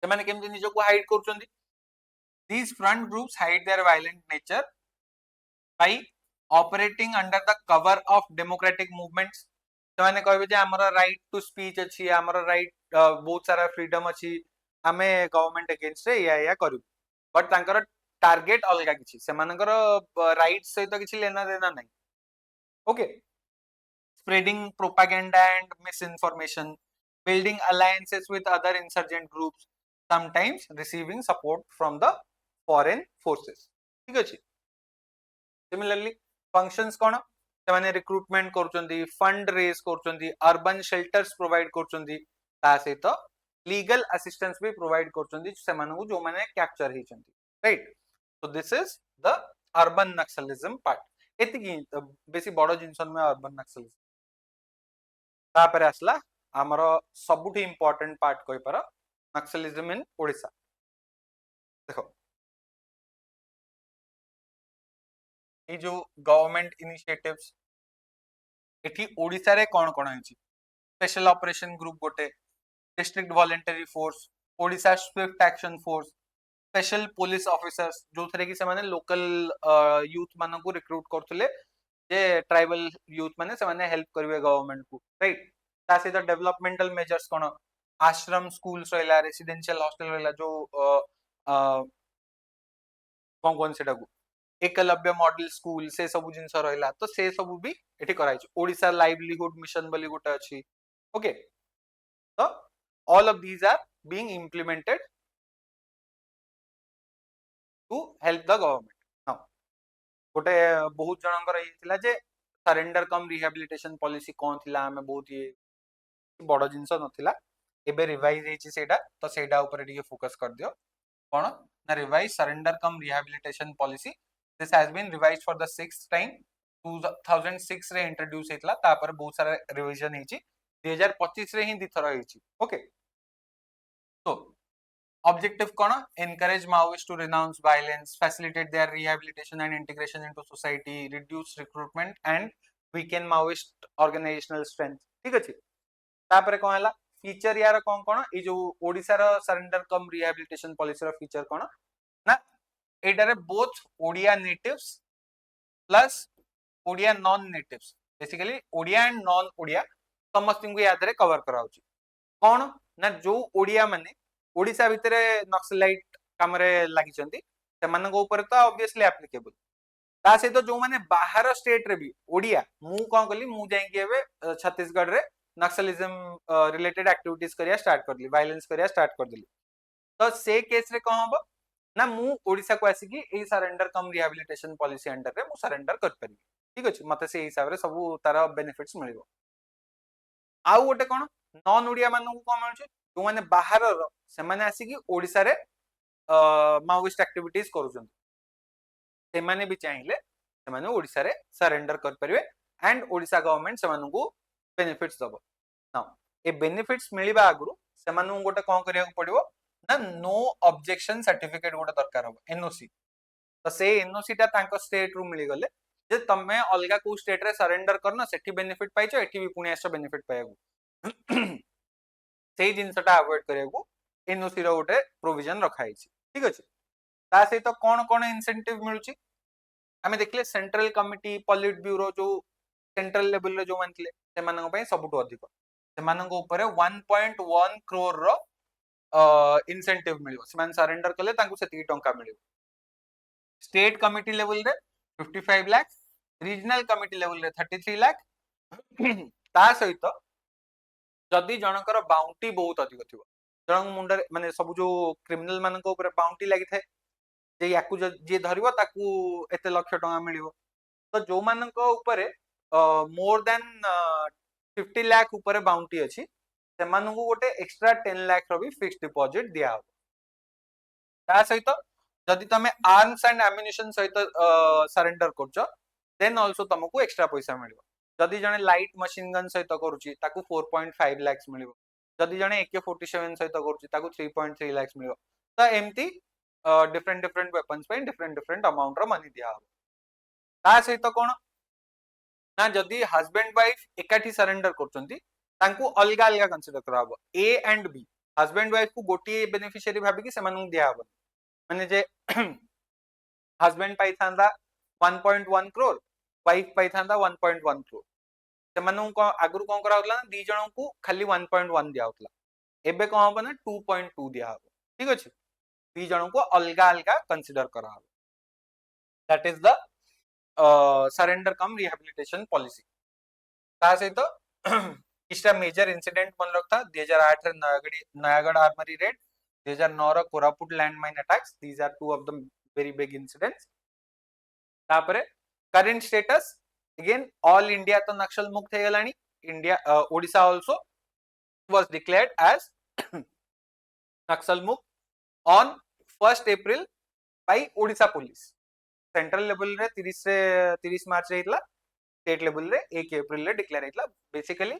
से माने केमति निजो को hide करचोंदी these front groups hide their violent nature by operating under the cover of democratic movements ସେମାନେ କହିବେ ଯେ ଆମର ରାଇଟ୍ ଟୁ ସ୍ପିଚ୍ ଅଛି ଆମର ରାଇଟ୍ ବହୁତ ସାରା ଫ୍ରିଡମ ଅଛି ଆମେ ଗଭର୍ଣ୍ଣମେଣ୍ଟ ଏଗେନ୍ଷ୍ଟ ରେ ଏୟା କରିବୁ ବଟ୍ ତାଙ୍କର ଟାର୍ଗେଟ ଅଲଗା କିଛି ସେମାନଙ୍କର ରାଇଟ୍ ସହିତ କିଛି ଲେନା ଦେନା ନାହିଁ okay spreading propaganda and misinformation building alliances with other insurgent groups sometimes receiving support from the foreign forces ठीक अछि सिमिलरली फंक्शंस कोन ସେମାନେ रिक्रुटमेंट କରୁଛନ୍ତି फंड रेज କରୁଛନ୍ତି अर्बन शेल्टर्स प्रोवाइड କରୁଛନ୍ତି ता सहित लीगल असिस्टेंस भी प्रोवाइड କରୁଛନ୍ତି ସେମାନଙ୍କୁ जो माने कैप्चर ହେଇଛନ୍ତି right so this is the urban Naxalism part एतिकी बेसी बड़ जिंसन में अर्बन नक्सलिज्म तापर आसला हमर सबुठी इंपोर्टेंट पार्ट कोइ पर नक्सलिज्म इन ओडिसा देखो ये जो गवर्नमेंट इनिशिएटिव्स एठी ओडिसा रे कोन कोन है स्पेशल ऑपरेशन ग्रुप गोटे district voluntary force Odisha Swift action force special police officers जो थरे की से माने लोकल यूथ मानन को रिक्रूट करथले जे ट्राइबल यूथ माने से माने हेल्प करबे गवर्नमेंट को राइट ता से डेवलपमेंटल मेजर्स कोन आश्रम स्कूल्स रहला रेसिडेंशियल हॉस्टल रहला जो कोन सेटा को एकलव्य मॉडल स्कूल से सब जिनस रहला तो से सब भी एठी कराई छ ओडिसा लाइवलीहुड मिशन बली गोटे अछि ओके तो all of these are being implemented to help the government now गोटे बहुत जनकर येतिला जे सरेंडर कम रिहैबिलिटेशन पॉलिसी कोन थिला हमें बहुत ये बड़ जिंस नथिला एबे रिवाइज हेछि सेटा तो सेटा ऊपर टिके फोकस कर दियो कोन ना revise surrender cum rehabilitation policy this has been revised for the 6th time 2006 रे इंट्रोड्यूस हेतला तापर बहुत सारा रिवीजन हेछि 2025 रे ही दिथर हेछि ओके तो objective cone encourage Maoists to renounce violence facilitate their rehabilitation and integration into society reduce recruitment and weaken Maoist organizational strength ठीक अछि तापर कोन हला फीचर यार कोन कोन ए जो ओडिसा रो सरेंडर कम रिहैबिलिटेशन पॉलिसी रो फीचर कोन ना एटारे both Odia natives plus Odia non natives basically Odia and non Odia समस्त को याद रे कवर कराउची कोन ना जो ओडिया माने ओडिसा भितरे नक्सलाइट कामरे लागि चंती सेमानक ऊपर तो ऑब्वियसली एप्लीकेबल ता सहित जो माने बाहर स्टेट रे भी ओडिया मु कोन कली मु जाई के एबे छत्तीसगढ़ रे नक्सलिज्म रिलेटेड एक्टिविटीज करिया स्टार्ट करली वायलेंस करिया स्टार्ट कर दिली तो से केस रे कोन हबो ना मु ओडिसा को आसी की ए surrender cum rehabilitation policy under रे मु सरेंडर कर परिबी ठीक अछि मते से हिसाब रे सब तार बेनिफिट्स मिलिबो आउ गोटे कोन नॉन ओडिया मानन को कोन मिलछ जो माने बाहर रो से माने आसी की ओडिसा रे माओइस्ट एक्टिविटीज करूछन से माने भी चाहिए से माने ओडिसा रे सरेंडर कर परिबे एंड ओडिसा गवर्नमेंट से मानन को बेनिफिट्स दबो नाउ ए बेनिफिट्स मिलिबा आगुरु से मानन गोटे कोन करिया पड़िबो ना नो ऑब्जेक्शन सर्टिफिकेट गोटे दरकार हो एनओसी तो से एनओसी ता तांको स्टेट रु मिली गले जे तमे अलगा को स्टेट रे सरेंडर करना सेठी बेनिफिट पाइछो एठी भी पुणी आसो बेनिफिट पाइबो सेही जिनसटा अवॉइड करिया एनओसी रो गोटे प्रोविजन रखा हिची ठीक अछि ता सहित कोन कोन इंसेंटिव मिलुची हमें देखले सेंट्रल कमिटी पॉलिट ब्यूरो जो सेंट्रल लेवल रे जो मानथिले से मानन पय सबटु अधिक से मानन को ऊपर 1.1 करोड़ रो इंसेंटिव मिलियो से मान सरेंडर कले तांकु सेती टंका मिलियो स्टेट कमिटी लेवल रे 55 लाख रीजनल कमिटी लेवल रे 33 लाख ता सहित जदि जनकर बाउंटी बहुत अधिक थिबो जन मुंडे माने सब जो क्रिमिनल मानक ऊपर बाउंटी लागि थाए जे याकू जे धरिबो ताकू एते लक्ष टका मिलिबो तो जो मानक ऊपर मोर देन 50 लाख ऊपर बाउंटी अछि सेमानकू गोटे एक्स्ट्रा 10 लाख रो भी फिक्स्ड डिपॉजिट दिया हो ता सहित जदि तमे आर्म्स एंड एम्युनिशन सहित सरेंडर करछ देन आल्सो तुमको एक्स्ट्रा पैसा मिलिबो जदि जने लाइट मशीन गन सहित करूची ताकू 4.5 लाख मिलिबो जदि जने AK47 सहित करूची ताकू 3.3 लाख मिलिबो तो एमती डिफरेंट डिफरेंट वेपन्स पे डिफरेंट डिफरेंट अमाउंट रो मनी दिया हो ता सहित कोन ना जदि हस्बैंड वाइफ एकाठी सरेंडर करचंती तांकू अलगा अलगा कंसीडर कराबो A and be husband wife को गोटी बेनिफिशियरी भाबी कि सेमानू दिया हो माने जे हस्बैंड पाई थांदा 1.1 करोड़ वाइफ पाई थांदा 1.1 करोड़ सेमानू को आगुर कोन करा होतला दी जणों को खाली 1.1 दिया होतला एबे कोन होबो ना 2.2 दिया हो ठीक अछि दी जणों को अलगा अलगा कंसीडर करा हो that is the surrender cum rehabilitation policy ता सहित किछटा मेजर इंसिडेंट मन रखता 2008 रे नयागढ़ आर्मरी रेड 2009 रो Koraput land mine attacks these are two of the very big incidents तापरे current status again all India तो नक्सल मुक्त हे गलानी India Odisha also was declared as Naxal मुक्त on 1st April by Odisha police central level रे 30 मार्च रे हितला स्टेट लेवल रे 1 अप्रैल रे डिक्लेयर हितला बेसिकली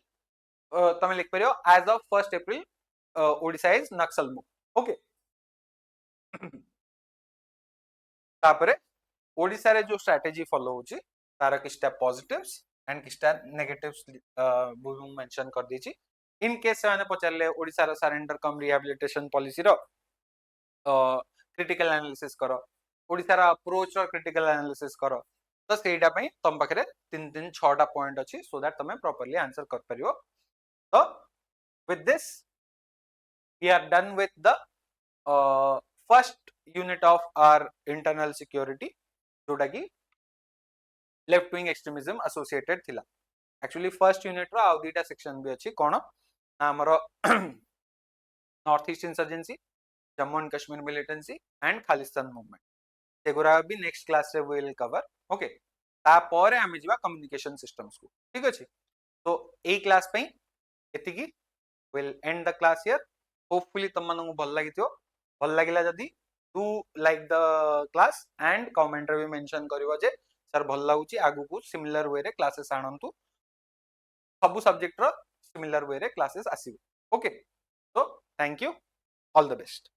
तमे लिख परियो as of 1st April Odisha is Naxal मुक्त ओके तापरे ओडिशा रे जो स्ट्रेटजी फॉलो होची तार किछटा positives and किछटा negatives Bum mention कर दीची इन केस से माने पचारले ओडिशा रो सरेंडर कम रिहैबिलिटेशन पॉलिसी रो क्रिटिकल एनालिसिस करो ओडिशा रो अप्रोच रो क्रिटिकल एनालिसिस करो तो सेटा पई तम पाखरे 3 6टा पॉइंट अछि सो दैट तमे प्रॉपर्ली आंसर कर परियो तो with this we are done with the first unit of our internal security जोटा की लेफ्ट विंग एक्सट्रीमिज्म एसोसिएटेड थिला एक्चुअली फर्स्ट यूनिट रो आउ दीटा सेक्शन भी अछि कोन हमरो north east insurgency Jammu and Kashmir militancy and Khalistan movement सेगुरा भी नेक्स्ट क्लास रे विल कवर ओके ता परे हमें जिबा कम्युनिकेशन सिस्टम्स को ठीक अछि तो ए क्लास पे एतिकी will end the class here hopefully तुम मानू भल लागिथियो भल लागिला जदी do like the class and comment रे भी मेंशन करिवो जे सर भल लागुची आगु को सिमिलर वे रे क्लासेस आणंतु सब सब्जेक्ट रो सिमिलर वे रे क्लासेस आसीबो ओके तो thank you all the best